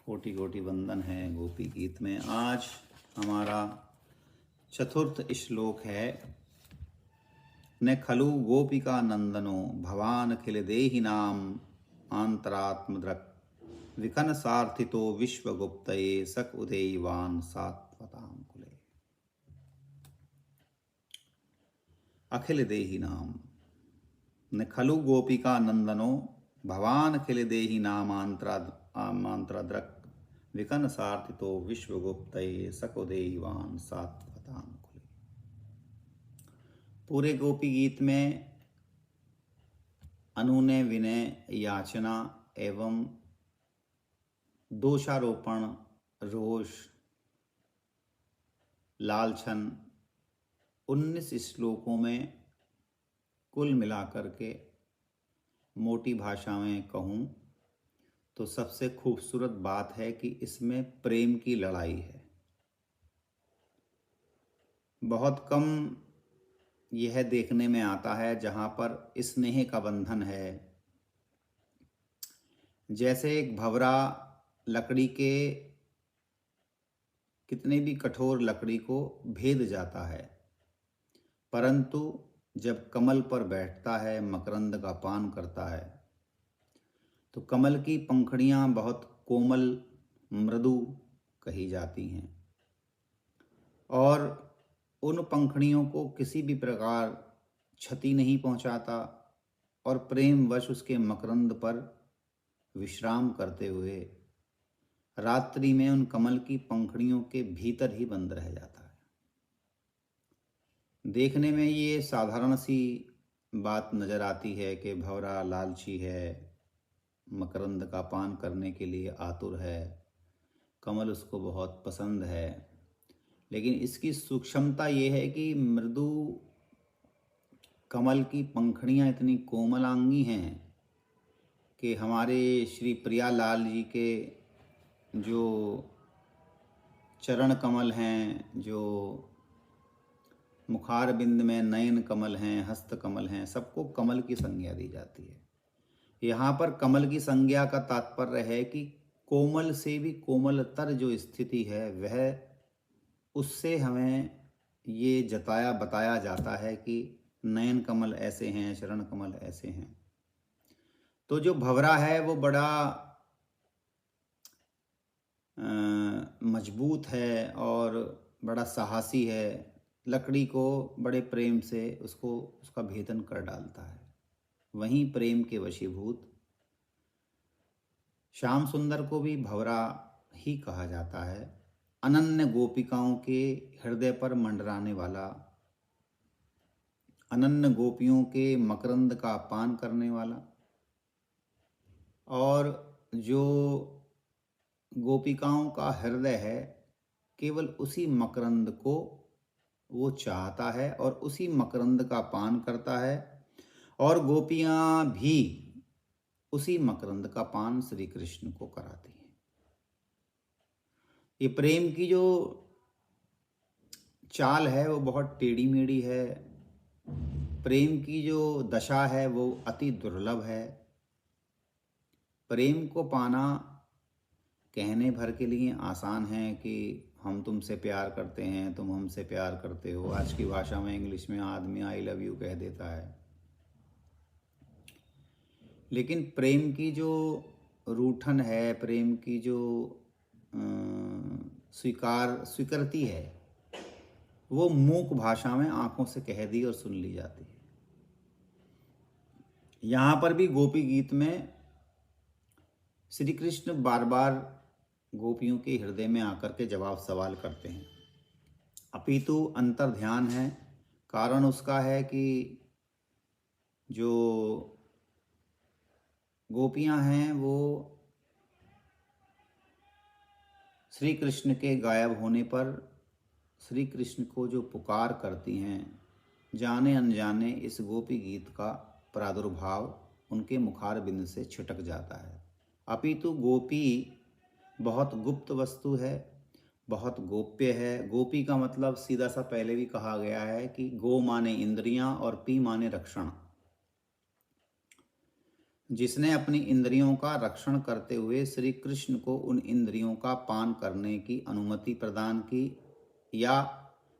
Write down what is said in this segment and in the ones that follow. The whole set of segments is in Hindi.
कोटि कोटि वंदन है गोपी गीत में। आज हमारा चतुर्थ श्लोक है। न खलु गोपिका नंदनो भवान खिल देहि नाम आंतरात्मद्रक विकन सार्थितो विश्वगुप्तये सक उदेयवान सात्वताम कुले। अखिल देहि नाम न खलु गोपिका नंदनो भवान खिल देहि नाम आंतराद्रक विकन सार्थितो विश्वगुप्तये सक उदेयवान सात्वताम कुले। पूरे गोपी गीत में अनुनय विनय याचना एवं दोषारोपण रोष लालछन 19 श्लोकों में कुल मिलाकर के मोटी भाषा में कहूँ तो सबसे खूबसूरत बात है कि इसमें प्रेम की लड़ाई है। बहुत कम यह देखने में आता है जहाँ पर स्नेह का बंधन है। जैसे एक भंवरा लकड़ी के कितने भी कठोर लकड़ी को भेद जाता है, परंतु जब कमल पर बैठता है, मकरंद का पान करता है, तो कमल की पंखुड़ियाँ बहुत कोमल मृदु कही जाती हैं और उन पंखुड़ियों को किसी भी प्रकार क्षति नहीं पहुंचाता और प्रेमवश उसके मकरंद पर विश्राम करते हुए रात्रि में उन कमल की पंखुड़ियों के भीतर ही बंद रह जाता है। देखने में ये साधारण सी बात नज़र आती है कि भंवरा लालची है, मकरंद का पान करने के लिए आतुर है, कमल उसको बहुत पसंद है, लेकिन इसकी सूक्ष्मता ये है कि मृदु कमल की पंखुड़ियाँ इतनी कोमलांगी हैं कि हमारे श्री प्रियालाल जी के जो चरण कमल हैं, जो मुखार बिंद में नयन कमल हैं, हस्त कमल हैं, सबको कमल की संज्ञा दी जाती है। यहाँ पर कमल की संज्ञा का तात्पर्य है कि कोमल से भी कोमलतर जो स्थिति है वह, उससे हमें ये जताया बताया जाता है कि नयन कमल ऐसे हैं, चरण कमल ऐसे हैं। तो जो भंवरा है वो बड़ा मजबूत है और बड़ा साहसी है, लकड़ी को बड़े प्रेम से उसका भेदन कर डालता है। वहीं प्रेम के वशीभूत श्याम सुंदर को भी भंवरा ही कहा जाता है। अनन्य गोपिकाओं के हृदय पर मंडराने वाला, अनन्य गोपियों के मकरंद का पान करने वाला, और जो गोपिकाओं का हृदय है केवल उसी मकरंद को वो चाहता है और उसी मकरंद का पान करता है, और गोपियां भी उसी मकरंद का पान श्री कृष्ण को कराती हैं। ये प्रेम की जो चाल है वो बहुत टेढ़ी मेढ़ी है। प्रेम की जो दशा है वो अति दुर्लभ है। प्रेम को पाना कहने भर के लिए आसान है कि हम तुमसे प्यार करते हैं, तुम हमसे प्यार करते हो। आज की भाषा में इंग्लिश में आदमी आई लव यू कह देता है, लेकिन प्रेम की जो रूठन है, प्रेम की जो स्वीकृति है, वो मूक भाषा में आंखों से कह दी और सुन ली जाती है। यहाँ पर भी गोपी गीत में श्री कृष्ण बार बार गोपियों के हृदय में आकर के जवाब सवाल करते हैं, अपितु अंतर ध्यान है। कारण उसका है कि जो गोपियां हैं वो श्री कृष्ण के गायब होने पर श्री कृष्ण को जो पुकार करती हैं, जाने अनजाने इस गोपी गीत का प्रादुर्भाव उनके मुखार बिंद से छिटक जाता है। अपितु गोपी बहुत गुप्त वस्तु है, बहुत गोप्य है। गोपी का मतलब सीधा सा पहले भी कहा गया है कि गो माने इंद्रियां और पी माने रक्षण। जिसने अपनी इंद्रियों का रक्षण करते हुए श्री कृष्ण को उन इंद्रियों का पान करने की अनुमति प्रदान की, या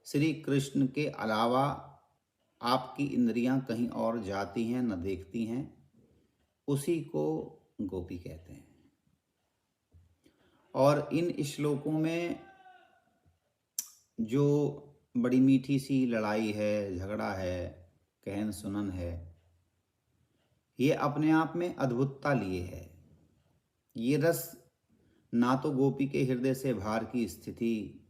श्री कृष्ण के अलावा आपकी इंद्रियां कहीं और जाती हैं न देखती हैं, उसी को गोपी कहते हैं। और इन श्लोकों में जो बड़ी मीठी सी लड़ाई है, झगड़ा है, कहन सुनन है, ये अपने आप में अद्भुतता लिए है। ये रस ना तो गोपी के हृदय से भार की स्थिति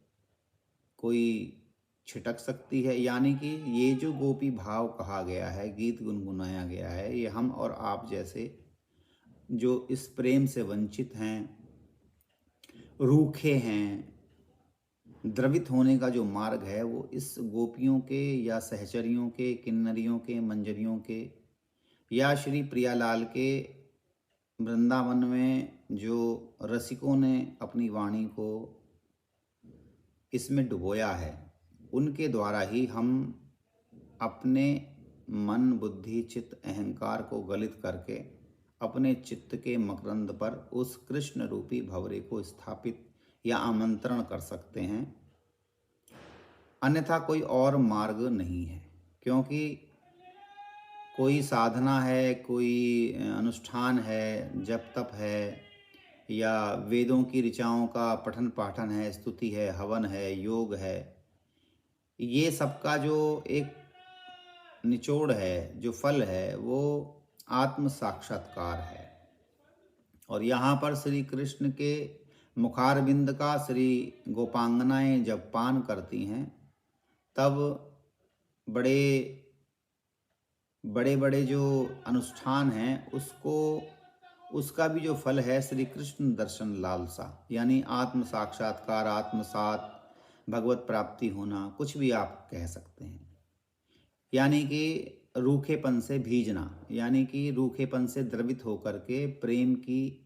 कोई छिटक सकती है, यानी कि ये जो गोपी भाव कहा गया है, गीत गुनगुनाया गया है, ये हम और आप जैसे जो इस प्रेम से वंचित हैं, रूखे हैं, द्रवित होने का जो मार्ग है वो इस गोपियों के या सहचरियों के, किन्नरियों के, मंजरियों के या श्री प्रियालाल के वृंदावन में जो रसिकों ने अपनी वाणी को इसमें डुबोया है, उनके द्वारा ही हम अपने मन, बुद्धि, चित्त, अहंकार को गलित करके अपने चित्त के मकरंद पर उस कृष्ण रूपी भंवरे को स्थापित या आमंत्रण कर सकते हैं। अन्यथा कोई और मार्ग नहीं है, क्योंकि कोई साधना है, कोई अनुष्ठान है, जप तप है, या वेदों की ऋचाओं का पठन पाठन है, स्तुति है, हवन है, योग है, ये सबका जो एक निचोड़ है, जो फल है, वो आत्म साक्षात्कार है। और यहाँ पर श्री कृष्ण के मुखारविंद का श्री गोपांगनाएं जब पान करती हैं, तब बड़े बड़े बड़े जो अनुष्ठान हैं उसका भी जो फल है श्री कृष्ण दर्शन लालसा, यानी आत्म साक्षात्कार, आत्मसात, भगवत प्राप्ति होना, कुछ भी आप कह सकते हैं। यानी कि रूखेपन से भीजना, यानी कि रूखेपन से द्रवित होकर के प्रेम की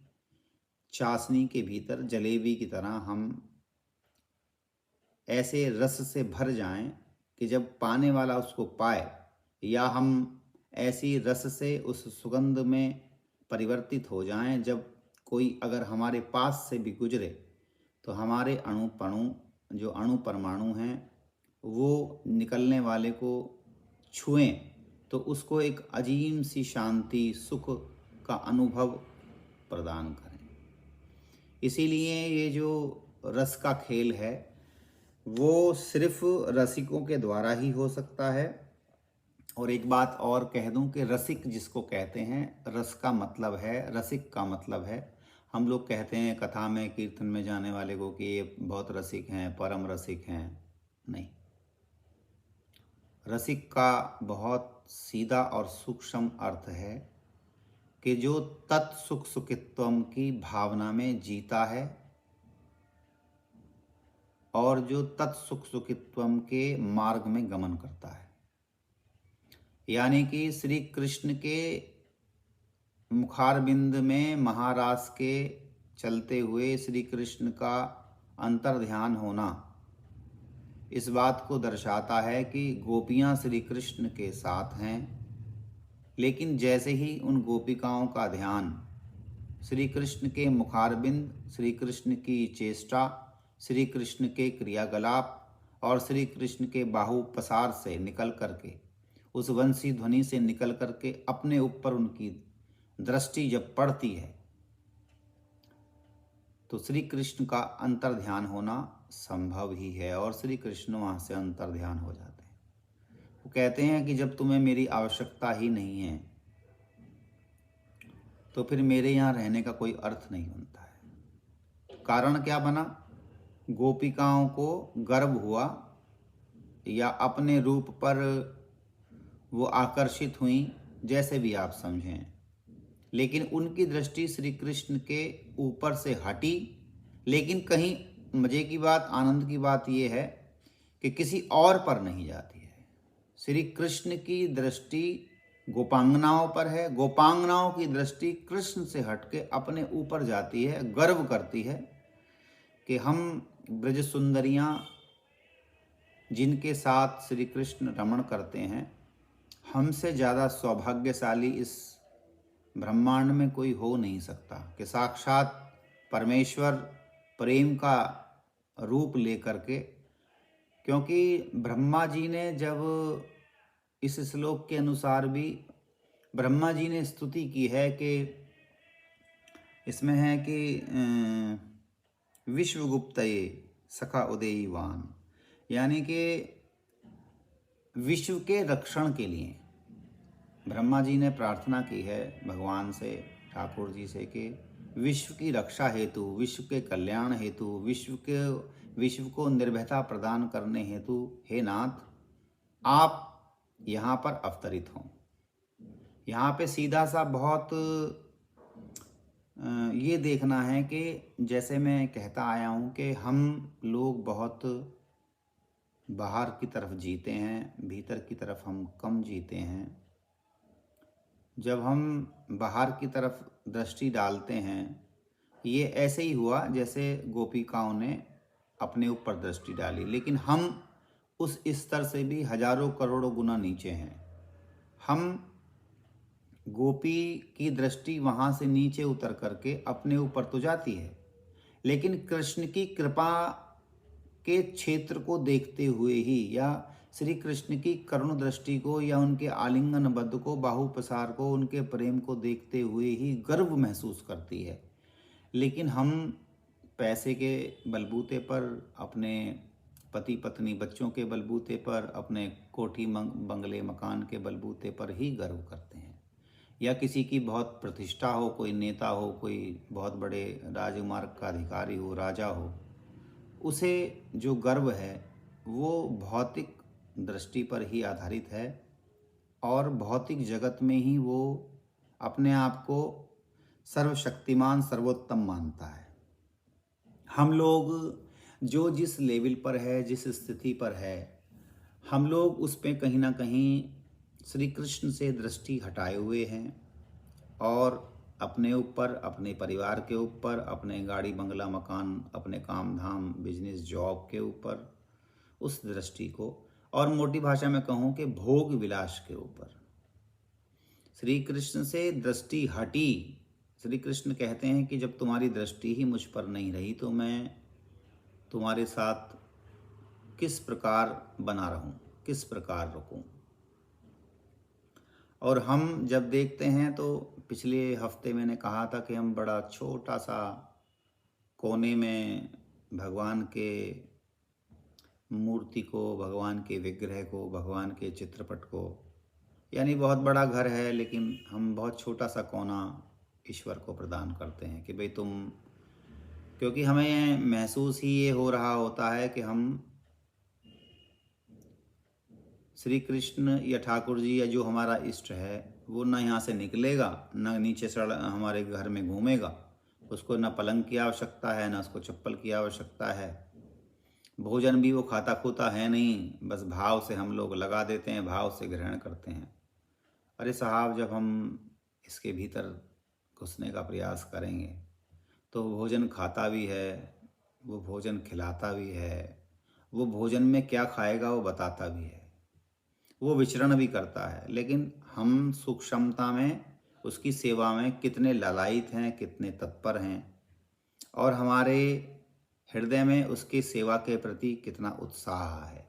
चाशनी के भीतर जलेबी की तरह हम ऐसे रस से भर जाएं कि जब पाने वाला उसको पाए, या हम ऐसी रस से उस सुगंध में परिवर्तित हो जाएं, जब कोई अगर हमारे पास से भी गुजरे तो हमारे जो अणु परमाणु हैं, वो निकलने वाले को छुएं तो उसको एक अजीम सी शांति, सुख का अनुभव प्रदान करें। इसीलिए ये जो रस का खेल है वो सिर्फ रसिकों के द्वारा ही हो सकता है। और एक बात और कह दूं कि रसिक जिसको कहते हैं, रस का मतलब है, रसिक का मतलब है, हम लोग कहते हैं कथा में, कीर्तन में जाने वाले को कि ये बहुत रसिक हैं, परम रसिक हैं। नहीं, रसिक का बहुत सीधा और सूक्ष्म अर्थ है कि जो तत्सुख सुखित्वम की भावना में जीता है और जो तत्सुख सुखित्वम के मार्ग में गमन करता है। यानी कि श्री कृष्ण के मुखारबिंद में महारास के चलते हुए श्री कृष्ण का अंतर्ध्यान होना इस बात को दर्शाता है कि गोपियां श्री कृष्ण के साथ हैं, लेकिन जैसे ही उन गोपिकाओं का ध्यान श्री कृष्ण के मुखारबिंद, श्री कृष्ण की चेष्टा, श्री कृष्ण के क्रियाकलाप और श्री कृष्ण के बाहु पसार से निकल करके, उस वंशी ध्वनि से निकल करके अपने ऊपर उनकी दृष्टि जब पड़ती है, तो श्री कृष्ण का अंतर्ध्यान होना संभव ही है और श्री कृष्ण वहाँ से अंतर्ध्यान हो जाते हैं। वो कहते हैं कि जब तुम्हें मेरी आवश्यकता ही नहीं है तो फिर मेरे यहाँ रहने का कोई अर्थ नहीं बनता है। कारण क्या बना? गोपिकाओं को गर्व हुआ या अपने रूप पर वो आकर्षित हुई, जैसे भी आप समझें, लेकिन उनकी दृष्टि श्री कृष्ण के ऊपर से हटी। लेकिन कहीं मजे की बात, आनंद की बात यह है कि किसी और पर नहीं जाती है। श्री कृष्ण की दृष्टि गोपांगनाओं पर है, गोपांगनाओं की दृष्टि कृष्ण से हटके अपने ऊपर जाती है, गर्व करती है कि हम ब्रज सुंदरियां जिनके साथ श्री कृष्ण रमण करते हैं, हमसे ज़्यादा सौभाग्यशाली इस ब्रह्मांड में कोई हो नहीं सकता कि साक्षात परमेश्वर प्रेम का रूप लेकर के, क्योंकि ब्रह्मा जी ने जब इस श्लोक के अनुसार भी ब्रह्मा जी ने स्तुति की है कि इसमें है कि विश्वगुप्तये सखा उदयीवान, यानी कि विश्व के रक्षण के लिए ब्रह्मा जी ने प्रार्थना की है भगवान से, ठाकुर जी से, कि विश्व की रक्षा हेतु, विश्व के कल्याण हेतु, विश्व को निर्भयता प्रदान करने हेतु हे नाथ आप यहाँ पर अवतरित हों। यहाँ पे सीधा सा बहुत ये देखना है कि जैसे मैं कहता आया हूँ कि हम लोग बहुत बाहर की तरफ जीते हैं, भीतर की तरफ हम कम जीते हैं। जब हम बाहर की तरफ दृष्टि डालते हैं, ये ऐसे ही हुआ जैसे गोपिकाओं ने अपने ऊपर दृष्टि डाली, लेकिन हम उस स्तर से भी हजारों करोड़ों गुना नीचे हैं। हम गोपी की दृष्टि वहाँ से नीचे उतर करके अपने ऊपर तो जाती है, लेकिन कृष्ण की कृपा के क्षेत्र को देखते हुए ही, या श्री कृष्ण की करुण दृष्टि को, या उनके आलिंगनबद्ध को, बाहु प्रसार को, उनके प्रेम को देखते हुए ही गर्व महसूस करती है। लेकिन हम पैसे के बलबूते पर, अपने पति पत्नी बच्चों के बलबूते पर, अपने कोठी बंगले मकान के बलबूते पर ही गर्व करते हैं, या किसी की बहुत प्रतिष्ठा हो, कोई नेता हो, कोई बहुत बड़े राजमार्ग का अधिकारी हो, राजा हो, उसे जो गर्व है वो भौतिक दृष्टि पर ही आधारित है और भौतिक जगत में ही वो अपने आप को सर्वशक्तिमान सर्वोत्तम मानता है। हम लोग जो जिस लेवल पर है, जिस स्थिति पर है, हम लोग उस पे कहीं ना कहीं श्री कृष्ण से दृष्टि हटाए हुए हैं और अपने ऊपर, अपने परिवार के ऊपर, अपने गाड़ी बंगला मकान, अपने काम धाम बिजनेस जॉब के ऊपर उस दृष्टि को, और मोटी भाषा में कहूँ कि भोग विलास के ऊपर श्री कृष्ण से दृष्टि हटी। श्री कृष्ण कहते हैं कि जब तुम्हारी दृष्टि ही मुझ पर नहीं रही तो मैं तुम्हारे साथ किस प्रकार बना रहूं, किस प्रकार रुकूं। और हम जब देखते हैं तो पिछले हफ्ते मैंने कहा था कि हम बड़ा छोटा सा कोने में भगवान के मूर्ति को, भगवान के विग्रह को, भगवान के चित्रपट को, यानी बहुत बड़ा घर है लेकिन हम बहुत छोटा सा कोना ईश्वर को प्रदान करते हैं कि भाई तुम, क्योंकि हमें महसूस ही ये हो रहा होता है कि हम श्री कृष्ण या ठाकुर जी या जो हमारा इष्ट है वो ना यहाँ से निकलेगा, ना नीचे हमारे घर में घूमेगा, उसको ना पलंग की आवश्यकता है, ना उसको चप्पल की आवश्यकता है, भोजन भी वो खाता खूता है नहीं, बस भाव से हम लोग लगा देते हैं, भाव से ग्रहण करते हैं। अरे साहब, जब हम इसके भीतर घुसने का प्रयास करेंगे तो भोजन खाता भी है, वो भोजन खिलाता भी है, वो भोजन में क्या खाएगा वो बताता भी है, वो विचरण भी करता है, लेकिन हम सूक्ष्मता में उसकी सेवा में कितने ललायित हैं, कितने तत्पर हैं, और हमारे हृदय में उसकी सेवा के प्रति कितना उत्साह है।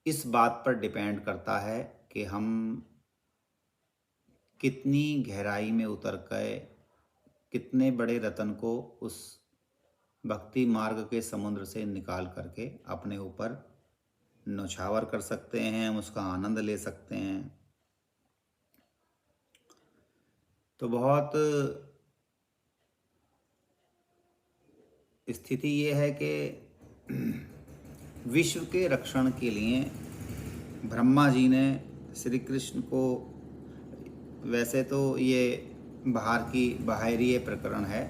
इस बात पर डिपेंड करता है कि हम कितनी गहराई में उतर गए, कितने बड़े रतन को उस भक्ति मार्ग के समुद्र से निकाल करके अपने ऊपर नौछावर कर सकते हैं, हम उसका आनंद ले सकते हैं। तो बहुत स्थिति ये है कि विश्व के रक्षण के लिए ब्रह्मा जी ने श्री कृष्ण को, वैसे तो ये बाहरी प्रकरण है,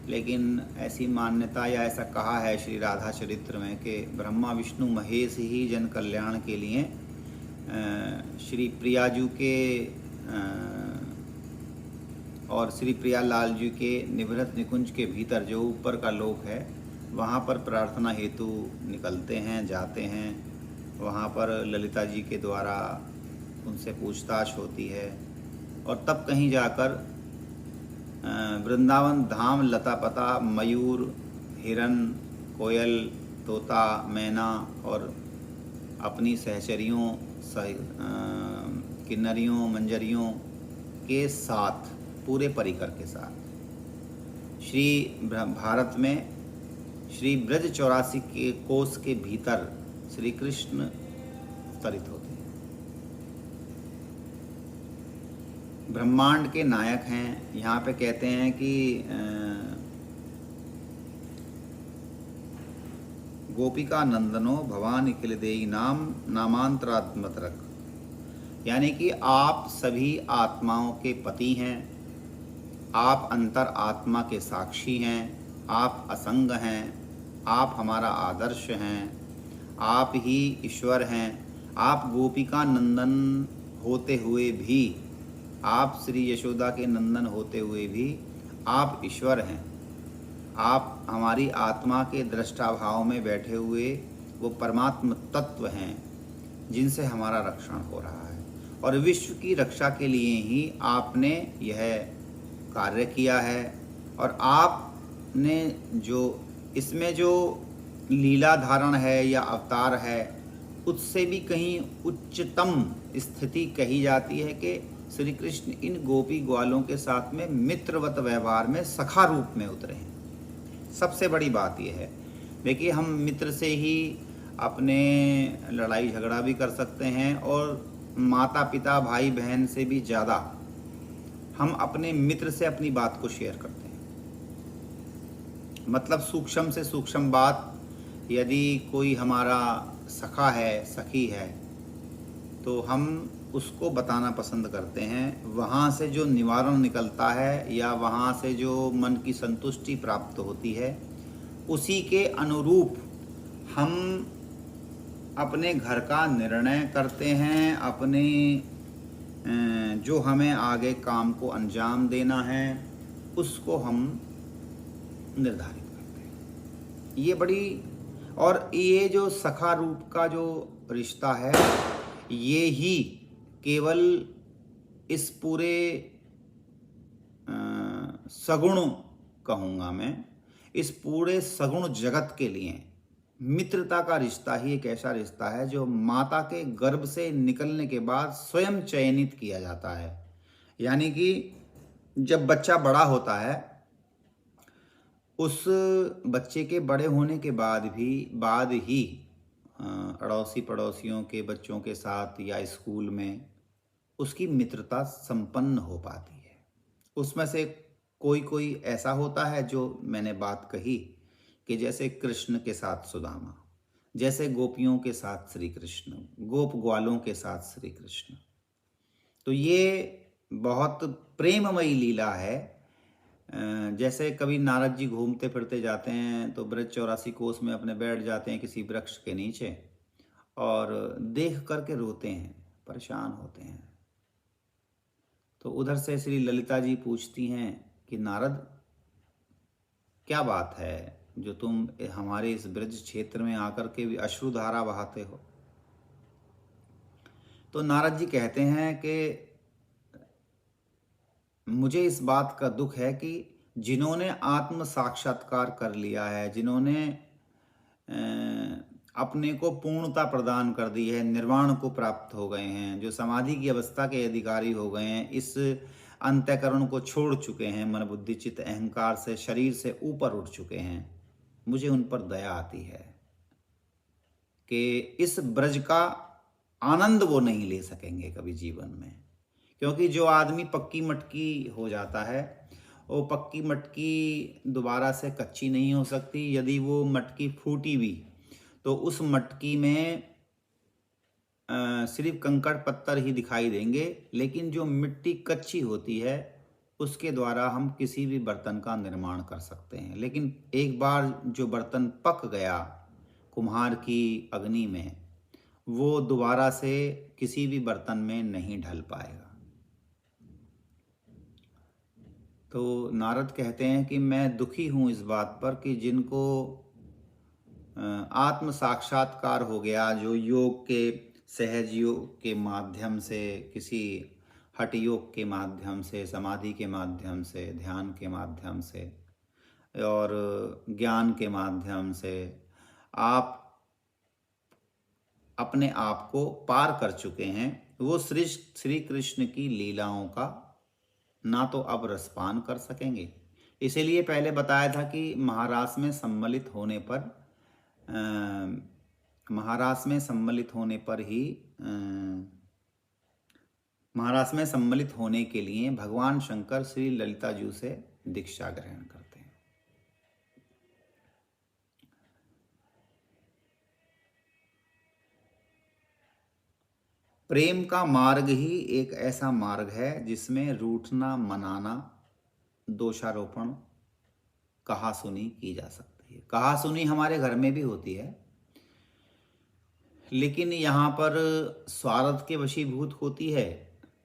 लेकिन ऐसी मान्यता या ऐसा कहा है श्री राधा चरित्र में कि ब्रह्मा विष्णु महेश ही जन कल्याण के लिए श्री प्रियाजू के और श्री प्रियालाल जी के निभृत निकुंज के भीतर जो ऊपर का लोक है वहाँ पर प्रार्थना हेतु निकलते हैं, जाते हैं। वहाँ पर ललिता जी के द्वारा उनसे पूछताछ होती है और तब कहीं जाकर वृंदावन धाम लता पता मयूर हिरन कोयल तोता मैना और अपनी सहचरियों किन्नरियों मंजरियों के साथ पूरे परिकर के साथ श्री भारत में श्री ब्रज 84 के कोस के भीतर श्री कृष्ण अवतरित होते हैं। ब्रह्मांड के नायक हैं। यहाँ पे कहते हैं कि गोपिका नंदनो भवानी किल देई नाम नामांतरात्मत रख, यानी कि आप सभी आत्माओं के पति हैं, आप अंतर आत्मा के साक्षी हैं, आप असंग हैं, आप हमारा आदर्श हैं, आप ही ईश्वर हैं। आप गोपिका नंदन होते हुए भी, आप श्री यशोदा के नंदन होते हुए भी आप ईश्वर हैं। आप हमारी आत्मा के दृष्टा भाव में बैठे हुए वो परमात्म तत्व हैं जिनसे हमारा रक्षण हो रहा है, और विश्व की रक्षा के लिए ही आपने यह कार्य किया है। और आपने जो इसमें जो लीला धारण है या अवतार है, उससे भी कहीं उच्चतम स्थिति कही जाती है कि श्री कृष्ण इन गोपी ग्वालों के साथ में मित्रवत व्यवहार में सखा रूप में उतरे हैं। सबसे बड़ी बात यह है। देखिए, हम मित्र से ही अपने लड़ाई झगड़ा भी कर सकते हैं, और माता पिता भाई बहन से भी ज़्यादा हम अपने मित्र से अपनी बात को शेयर करते हैं। मतलब सूक्ष्म से सूक्ष्म बात, यदि कोई हमारा सखा है सखी है तो हम उसको बताना पसंद करते हैं। वहाँ से जो निवारण निकलता है या वहाँ से जो मन की संतुष्टि प्राप्त होती है, उसी के अनुरूप हम अपने घर का निर्णय करते हैं। अपने जो हमें आगे काम को अंजाम देना है उसको हम निर्धारित करते हैं। ये बड़ी, और ये जो सखा रूप का जो रिश्ता है, ये ही केवल इस पूरे सगुण कहूँगा मैं, इस पूरे सगुण जगत के लिए मित्रता का रिश्ता ही एक ऐसा रिश्ता है जो माता के गर्भ से निकलने के बाद स्वयं चयनित किया जाता है। यानी कि जब बच्चा बड़ा होता है, उस बच्चे के बड़े होने के बाद ही अड़ोसी पड़ोसियों के बच्चों के साथ या स्कूल में उसकी मित्रता संपन्न हो पाती है। उसमें से कोई ऐसा होता है जो मैंने बात कही कि जैसे कृष्ण के साथ सुदामा, जैसे गोपियों के साथ श्री कृष्ण, गोप ग्वालों के साथ श्री कृष्ण। तो ये बहुत प्रेममयी लीला है। जैसे कभी नारद जी घूमते फिरते जाते हैं तो ब्रज 84 कोस में अपने बैठ जाते हैं किसी वृक्ष के नीचे, और देख करके रोते हैं, परेशान होते हैं। तो उधर से श्री ललिता जी पूछती हैं कि नारद, क्या बात है जो तुम हमारे इस ब्रज क्षेत्र में आकर के भी अश्रुधारा बहाते हो? तो नारद जी कहते हैं कि मुझे इस बात का दुख है कि जिन्होंने आत्म साक्षात्कार कर लिया है, जिन्होंने अपने को पूर्णता प्रदान कर दी है, निर्वाण को प्राप्त हो गए हैं, जो समाधि की अवस्था के अधिकारी हो गए हैं, इस अंतःकरण को छोड़ चुके हैं, मन बुद्धि चित्त अहंकार से, शरीर से ऊपर उठ चुके हैं, मुझे उन पर दया आती है कि इस ब्रज का आनंद वो नहीं ले सकेंगे कभी जीवन में। क्योंकि जो आदमी पक्की मटकी हो जाता है, वो पक्की मटकी दोबारा से कच्ची नहीं हो सकती। यदि वो मटकी फूटी भी तो उस मटकी में सिर्फ कंकड़ पत्थर ही दिखाई देंगे, लेकिन जो मिट्टी कच्ची होती है उसके द्वारा हम किसी भी बर्तन का निर्माण कर सकते हैं। लेकिन एक बार जो बर्तन पक गया कुम्हार की अग्नि में, वो दोबारा से किसी भी बर्तन में नहीं ढल पाएगा। तो नारद कहते हैं कि मैं दुखी हूँ इस बात पर कि जिनको आत्म साक्षात्कार हो गया, जो योग के सहज योग के माध्यम से किसी हठ योग के माध्यम से, समाधि के माध्यम से, ध्यान के माध्यम से और ज्ञान के माध्यम से आप अपने आप को पार कर चुके हैं। वो श्री कृष्ण की लीलाओं का ना तो अब रसपान कर सकेंगे। इसीलिए पहले बताया था कि महारास में सम्मिलित होने पर महारास में सम्मिलित होने पर ही महारास में सम्मिलित होने के लिए भगवान शंकर श्री ललिता जी से दीक्षा ग्रहण करते हैं। प्रेम का मार्ग ही एक ऐसा मार्ग है जिसमें रूठना, मनाना, दोषारोपण, कहासुनी की जा सकती है। कहासुनी हमारे घर में भी होती है, लेकिन यहाँ पर स्वार्थ के वशीभूत होती है।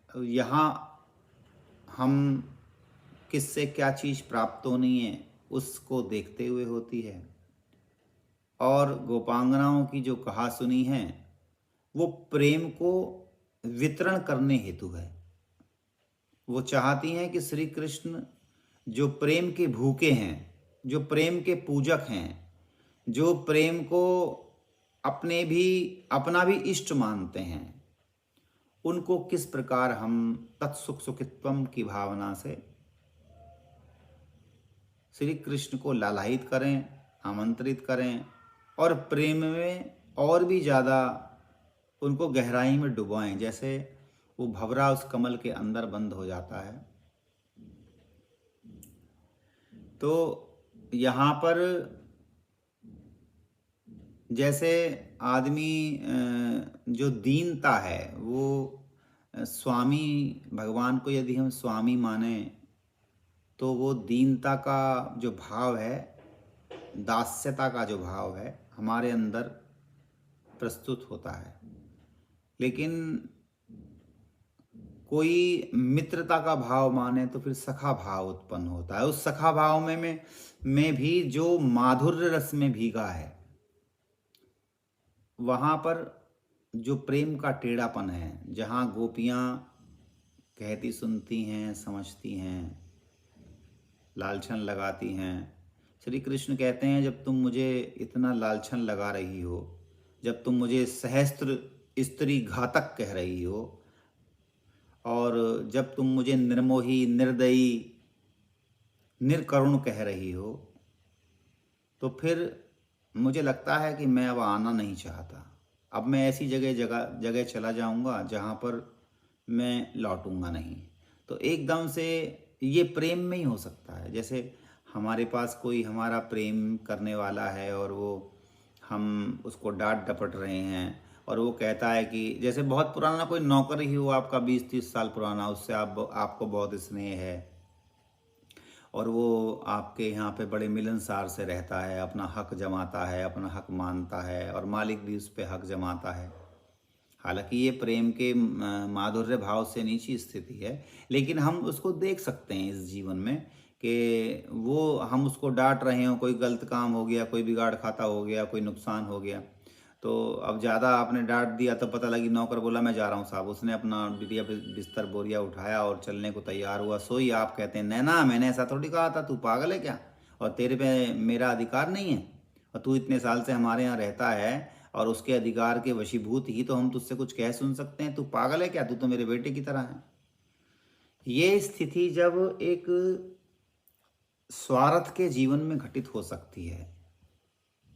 यहाँ हम किससे क्या चीज़ प्राप्त होनी है उसको देखते हुए होती है। और गोपांगनाओं की जो कहासुनी है वो प्रेम को वितरण करने हेतु है। वो चाहती हैं कि श्री कृष्ण जो प्रेम के भूखे हैं, जो प्रेम के पूजक हैं, जो प्रेम को अपना भी इष्ट मानते हैं, उनको किस प्रकार हम तत्सुख सुखित्वम की भावना से श्री कृष्ण को लालायित करें, आमंत्रित करें और प्रेम में और भी ज़्यादा उनको गहराई में डुबाएं, जैसे वो भंवरा उस कमल के अंदर बंद हो जाता है। तो यहाँ पर जैसे आदमी जो दीनता है वो स्वामी भगवान को यदि हम स्वामी माने तो वो दीनता का जो भाव है, दास्यता का जो भाव है हमारे अंदर प्रस्तुत होता है। लेकिन कोई मित्रता का भाव माने तो फिर सखा भाव उत्पन्न होता है। उस सखा भाव में भी जो माधुर्य रस में भीगा है, वहाँ पर जो प्रेम का टेढ़ापन है, जहाँ गोपियाँ कहती सुनती हैं, समझती हैं, लालछन लगाती हैं। श्री कृष्ण कहते हैं जब तुम मुझे इतना लालछन लगा रही हो, जब तुम मुझे सहस्त्र स्त्री घातक कह रही हो और जब तुम मुझे निर्मोही, निर्दयी, निर्करुण कह रही हो, तो फिर मुझे लगता है कि मैं अब आना नहीं चाहता। अब मैं ऐसी जगह चला जाऊंगा जहाँ पर मैं लौटूंगा नहीं। तो एकदम से ये प्रेम में ही हो सकता है। जैसे हमारे पास कोई हमारा प्रेम करने वाला है और वो हम उसको डांट डपट रहे हैं और वो कहता है कि जैसे बहुत पुराना कोई नौकर ही हो आपका 20-30 साल पुराना, उससे आपको बहुत स्नेह है और वो आपके यहाँ पे बड़े मिलनसार से रहता है, अपना हक जमाता है, अपना हक मानता है और मालिक भी उस पर हक जमाता है। हालांकि ये प्रेम के माधुर्य भाव से नीची स्थिति है, लेकिन हम उसको देख सकते हैं इस जीवन में कि वो हम उसको डांट रहे हो, कोई गलत काम हो गया, कोई बिगाड़ खाता हो गया, कोई नुकसान हो गया, तो अब ज़्यादा आपने डांट दिया तो पता लगी नौकर बोला मैं जा रहा हूँ साहब, उसने अपना बिटिया बिस्तर बोरिया उठाया और चलने को तैयार हुआ। सोई आप कहते हैं नैना मैंने ऐसा थोड़ी कहा था, तू पागल है क्या, और तेरे पे मेरा अधिकार नहीं है, और तू इतने साल से हमारे यहाँ रहता है और उसके अधिकार के वशीभूत ही तो हम तुझसे कुछ कह सुन सकते हैं, तू पागल है क्या, तू तो मेरे बेटे की तरह है। ये स्थिति जब एक स्वार्थ के जीवन में घटित हो सकती है,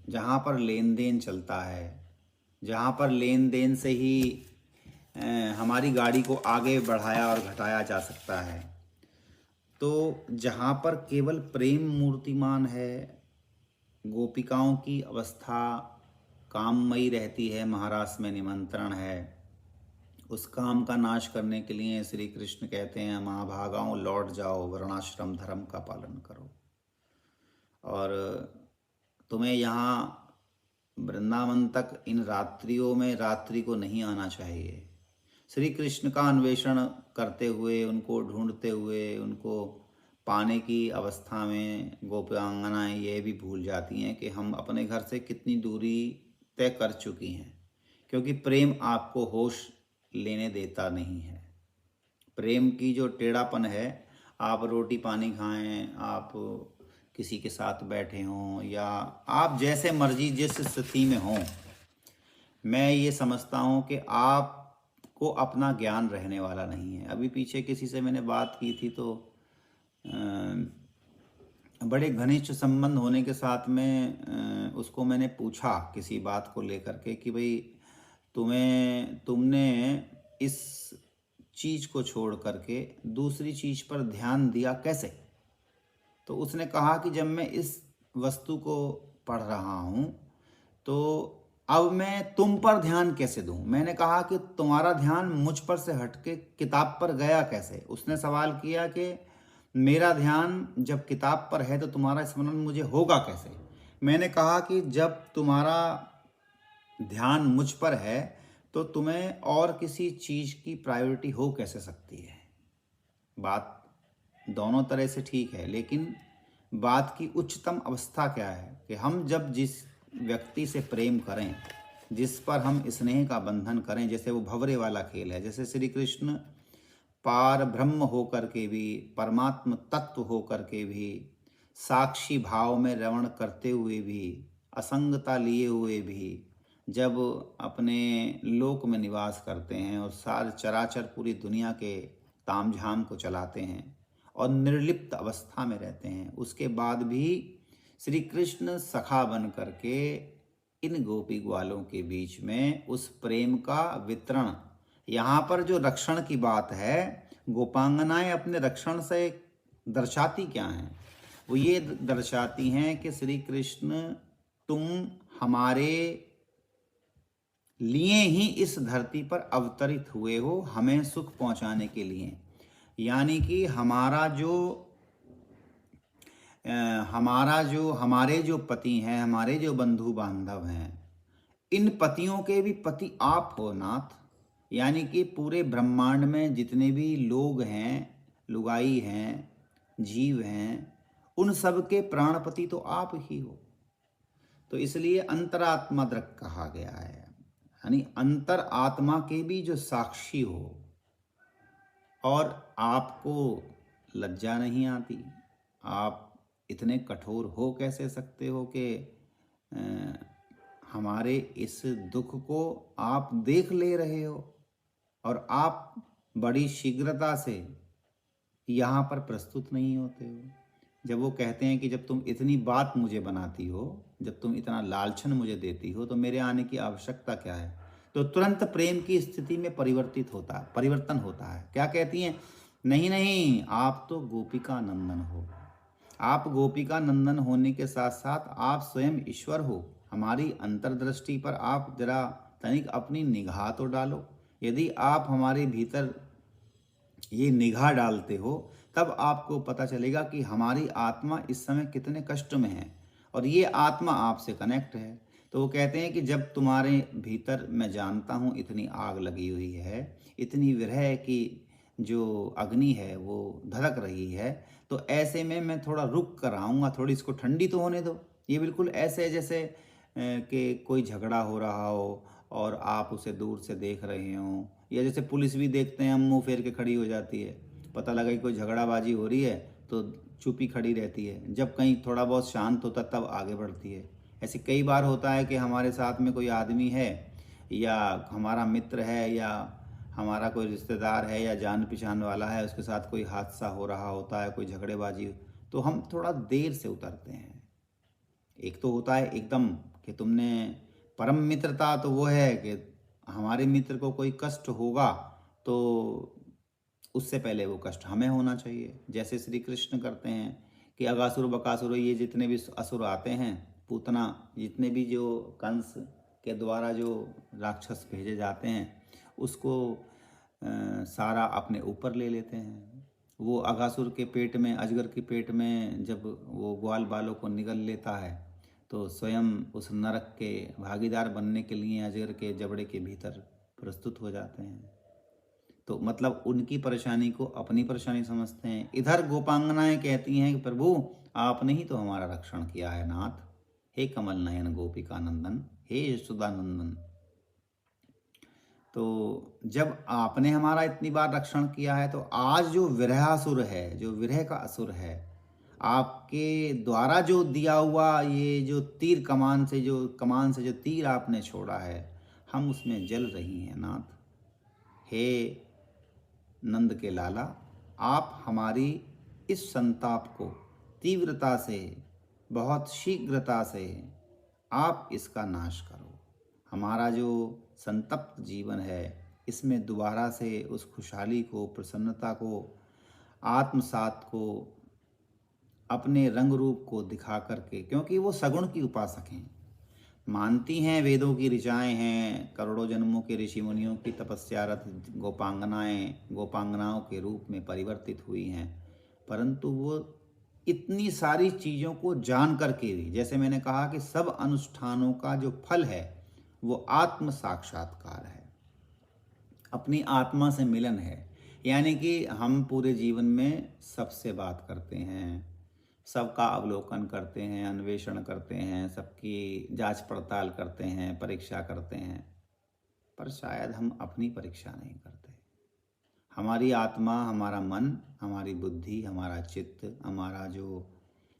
जहाँ पर लेन देन चलता है, जहाँ पर लेन देन से ही हमारी गाड़ी को आगे बढ़ाया और घटाया जा सकता है, तो जहाँ पर केवल प्रेम मूर्तिमान है, गोपिकाओं की अवस्था काममयी रहती है, महारास में निमंत्रण है, उस काम का नाश करने के लिए श्री कृष्ण कहते हैं महाभागाओं लौट जाओ, वर्णाश्रम धर्म का पालन करो। और तुम्हें यहाँ वृंदावन तक इन रात्रियों में रात्रि को नहीं आना चाहिए। श्री कृष्ण का अन्वेषण करते हुए, उनको ढूंढते हुए, उनको पाने की अवस्था में गोपांगनाएं ये भी भूल जाती हैं कि हम अपने घर से कितनी दूरी तय कर चुकी हैं, क्योंकि प्रेम आपको होश लेने देता नहीं है। प्रेम की जो टेढ़ापन है, आप रोटी पानी खाएं, आप किसी के साथ बैठे हों, या आप जैसे मर्जी जिस स्थिति में हों, मैं ये समझता हूँ कि आपको अपना ज्ञान रहने वाला नहीं है। अभी पीछे किसी से मैंने बात की थी, तो बड़े घनिष्ठ संबंध होने के साथ में उसको मैंने पूछा किसी बात को लेकर के कि भाई तुमने इस चीज़ को छोड़ करके दूसरी चीज़ पर ध्यान दिया कैसे? तो उसने कहा कि जब मैं इस वस्तु को पढ़ रहा हूँ तो अब मैं तुम पर ध्यान कैसे दूं? मैंने कहा कि तुम्हारा ध्यान मुझ पर से हटके किताब पर गया कैसे? उसने सवाल किया कि मेरा ध्यान जब किताब पर है तो तुम्हारा स्मरण मुझे होगा कैसे? मैंने कहा कि जब तुम्हारा ध्यान मुझ पर है तो तुम्हें और किसी चीज़ की प्रायोरिटी हो कैसे सकती है? बात दोनों तरह से ठीक है, लेकिन बात की उच्चतम अवस्था क्या है कि हम जब जिस व्यक्ति से प्रेम करें, जिस पर हम स्नेह का बंधन करें, जैसे वो भंवरे वाला खेल है, जैसे श्री कृष्ण पार ब्रह्म होकर के भी, परमात्म तत्व होकर के भी, साक्षी भाव में रमण करते हुए भी, असंगता लिए हुए भी, जब अपने लोक में निवास करते हैं और सार चराचर पूरी दुनिया के तामझाम को चलाते हैं और निर्लिप्त अवस्था में रहते हैं, उसके बाद भी श्री कृष्ण सखा बन करके इन गोपी ग्वालों के बीच में उस प्रेम का वितरण, यहाँ पर जो रक्षण की बात है, गोपांगनाएं अपने रक्षण से दर्शाती क्या हैं? वो ये दर्शाती हैं कि श्री कृष्ण तुम हमारे लिए ही इस धरती पर अवतरित हुए हो, हमें सुख पहुंचाने के लिए। यानी कि हमारे जो पति हैं, हमारे जो बंधु बांधव हैं, इन पतियों के भी पति आप हो नाथ। यानी कि पूरे ब्रह्मांड में जितने भी लोग हैं, लुगाई हैं, जीव हैं, उन सब के प्राणपति तो आप ही हो। तो इसलिए अंतरात्मा दृक् कहा गया है, यानी अंतर आत्मा के भी जो साक्षी हो। और आपको लज्जा नहीं आती? आप इतने कठोर हो कैसे सकते हो कि हमारे इस दुख को आप देख ले रहे हो और आप बड़ी शीघ्रता से यहाँ पर प्रस्तुत नहीं होते हो? जब वो कहते हैं कि जब तुम इतनी बात मुझे बनाती हो, जब तुम इतना लालछन मुझे देती हो, तो मेरे आने की आवश्यकता क्या है? तो तुरंत प्रेम की स्थिति में परिवर्तन होता है। क्या कहती हैं? नहीं नहीं, आप तो गोपिका नंदन हो। आप गोपिका नंदन होने के साथ साथ आप स्वयं ईश्वर हो। हमारी अंतर्दृष्टि पर आप जरा तनिक अपनी निगाह तो डालो। यदि आप हमारे भीतर ये निगाह डालते हो, तब आपको पता चलेगा कि हमारी आत्मा इस समय कितने कष्ट में है और ये आत्मा आपसे कनेक्ट है। तो वो कहते हैं कि जब तुम्हारे भीतर, मैं जानता हूँ, इतनी आग लगी हुई है, इतनी विरह की जो अग्नि है वो धधक रही है, तो ऐसे में मैं थोड़ा रुक कर आऊँगा, थोड़ी इसको ठंडी तो होने दो। ये बिल्कुल ऐसे है जैसे कि कोई झगड़ा हो रहा हो और आप उसे दूर से देख रहे हो, या जैसे पुलिस भी देखते हैं, हम मुंह फेर के खड़ी हो जाती है। पता लगा कि कोई झगड़ाबाजी हो रही है तो चुपी खड़ी रहती है, जब कहीं थोड़ा बहुत शांत होता तब आगे बढ़ती है। ऐसे कई बार होता है कि हमारे साथ में कोई आदमी है, या हमारा मित्र है, या हमारा कोई रिश्तेदार है, या जान पहचान वाला है, उसके साथ कोई हादसा हो रहा होता है, कोई झगड़ेबाजी, तो हम थोड़ा देर से उतरते हैं। एक तो होता है एकदम कि तुमने परम मित्रता, तो वो है कि हमारे मित्र को कोई कष्ट होगा तो उससे पहले वो कष्ट हमें होना चाहिए। जैसे श्री कृष्ण करते हैं कि अगासुर बकासुर, ये जितने भी असुर आते हैं, पूतना, जितने भी जो कंस के द्वारा जो राक्षस भेजे जाते हैं, उसको सारा अपने ऊपर ले लेते हैं। वो अगासुर के पेट में, अजगर के पेट में जब वो ग्वाल बालों को निगल लेता है, तो स्वयं उस नरक के भागीदार बनने के लिए अजगर के जबड़े के भीतर प्रस्तुत हो जाते हैं। तो मतलब उनकी परेशानी को अपनी परेशानी समझते हैं। इधर गोपांगनाएं कहती हैं कि प्रभु आपने ही तो हमारा रक्षण किया है नाथ, हे कमल नयन गोपिका नंदन, हे यशोदा नंदन। तो जब आपने हमारा इतनी बार रक्षण किया है, तो आज जो विरहासुर है, जो विरह का असुर है, आपके द्वारा जो दिया हुआ ये जो तीर कमान से जो तीर आपने छोड़ा है, हम उसमें जल रही हैं नाथ। हे नंद के लाला, आप हमारी इस संताप को तीव्रता से, बहुत शीघ्रता से आप इसका नाश करो। हमारा जो संतप्त जीवन है, इसमें दोबारा से उस खुशहाली को, प्रसन्नता को, आत्मसात को, अपने रंग रूप को दिखा करके, क्योंकि वो सगुण की उपासक हैं, मानती हैं वेदों की ऋचाएँ हैं, करोड़ों जन्मों के ऋषि मुनियों की तपस्यारत गोपांगनाओं के रूप में परिवर्तित हुई हैं, परंतु वो इतनी सारी चीज़ों को जान करके भी, जैसे मैंने कहा कि सब अनुष्ठानों का जो फल है वो आत्म साक्षात्कार है, अपनी आत्मा से मिलन है। यानी कि हम पूरे जीवन में सबसे बात करते हैं, सबका अवलोकन करते हैं, अन्वेषण करते हैं, सबकी जांच पड़ताल करते हैं, परीक्षा करते हैं, पर शायद हम अपनी परीक्षा नहीं करते। हमारी आत्मा, हमारा मन, हमारी बुद्धि, हमारा चित्त, हमारा जो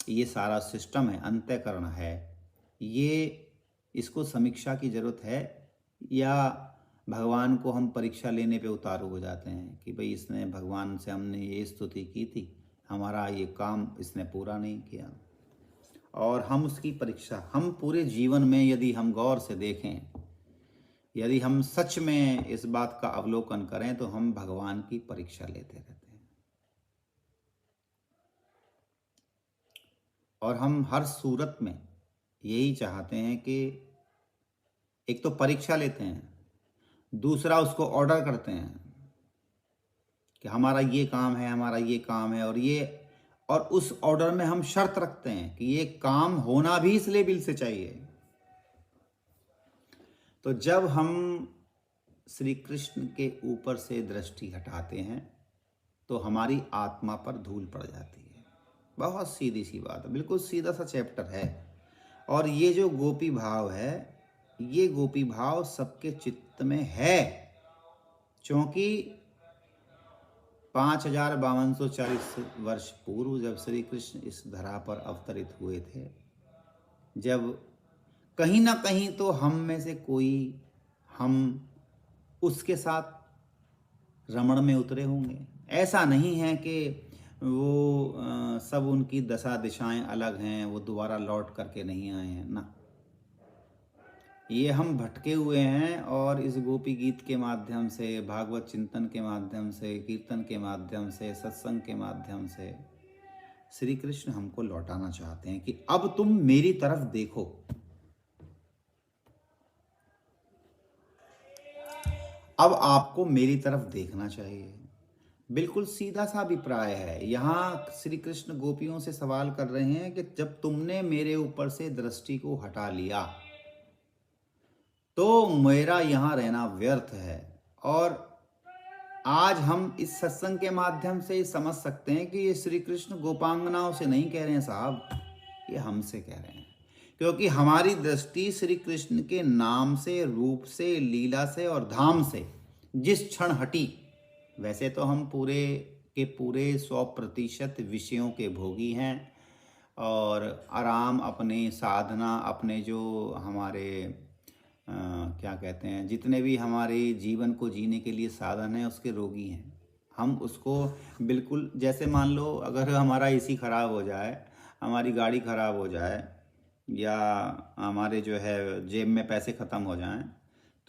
ये सारा सिस्टम है, अंतःकरण है, ये इसको समीक्षा की ज़रूरत है, या भगवान को हम परीक्षा लेने पे उतारू हो जाते हैं कि भाई इसने, भगवान से हमने ये स्तुति की थी, हमारा ये काम इसने पूरा नहीं किया, और हम उसकी परीक्षा, हम पूरे जीवन में यदि हम गौर से देखें, यदि हम सच में इस बात का अवलोकन करें, तो हम भगवान की परीक्षा लेते रहते हैं। और हम हर सूरत में यही चाहते हैं कि एक तो परीक्षा लेते हैं, दूसरा उसको ऑर्डर करते हैं कि हमारा ये काम है, हमारा ये काम है, और उस ऑर्डर में हम शर्त रखते हैं कि ये काम होना भी इस लेवल से चाहिए। तो जब हम श्री कृष्ण के ऊपर से दृष्टि हटाते हैं, तो हमारी आत्मा पर धूल पड़ जाती है। बहुत सीधी सी बात है, बिल्कुल सीधा सा चैप्टर है। और ये जो गोपी भाव है, ये गोपी भाव सबके चित्त में है, क्योंकि 5540 वर्ष पूर्व जब श्री कृष्ण इस धरा पर अवतरित हुए थे, जब कहीं ना कहीं तो हम में से कोई, हम उसके साथ रमण में उतरे होंगे। ऐसा नहीं है कि वो सब उनकी दशा दिशाएं अलग हैं, वो दोबारा लौट करके नहीं आए हैं ना। ये हम भटके हुए हैं, और इस गोपी गीत के माध्यम से, भागवत चिंतन के माध्यम से, कीर्तन के माध्यम से, सत्संग के माध्यम से श्री कृष्ण हमको लौटाना चाहते हैं कि अब तुम मेरी तरफ देखो। अब आपको मेरी तरफ देखना चाहिए। बिल्कुल सीधा सा अभिप्राय है। यहाँ श्री कृष्ण गोपियों से सवाल कर रहे हैं कि जब तुमने मेरे ऊपर से दृष्टि को हटा लिया, तो मेरा यहाँ रहना व्यर्थ है। और आज हम इस सत्संग के माध्यम से समझ सकते हैं कि ये श्री कृष्ण गोपांगनाओं से नहीं कह रहे हैं साहब, ये हमसे कह रहे हैं, क्योंकि हमारी दृष्टि श्री कृष्ण के नाम से, रूप से, लीला से और धाम से जिस क्षण हटी, वैसे तो हम पूरे के पूरे 100% विषयों के भोगी हैं, और आराम, अपने साधना, अपने जो हमारे क्या कहते हैं, जितने भी हमारे जीवन को जीने के लिए साधन हैं, उसके रोगी हैं हम। उसको बिल्कुल, जैसे मान लो अगर हमारा एसी ख़राब हो जाए, हमारी गाड़ी ख़राब हो जाए, या हमारे जो है जेब में पैसे ख़त्म हो जाएं,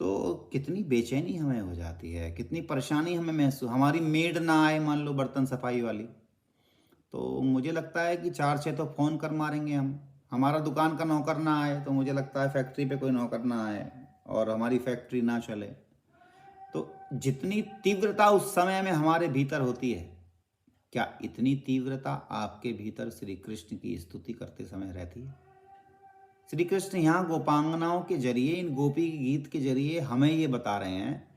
तो कितनी बेचैनी हमें हो जाती है, कितनी परेशानी हमें महसूस। हमारी मेड ना आए, मान लो बर्तन सफाई वाली, तो मुझे लगता है कि 4-6 तो फ़ोन कर मारेंगे हम। हमारा दुकान का नौकर ना आए, तो मुझे लगता है फैक्ट्री पे कोई नौकर ना आए और हमारी फैक्ट्री ना चले। तो जितनी तीव्रता उस समय में हमारे भीतर होती है, क्या इतनी तीव्रता आपके भीतर श्री कृष्ण की स्तुति करते समय रहती है? श्री कृष्ण यहाँ गोपांगनाओं के जरिए, इन गोपी गीत के जरिए हमें ये बता रहे हैं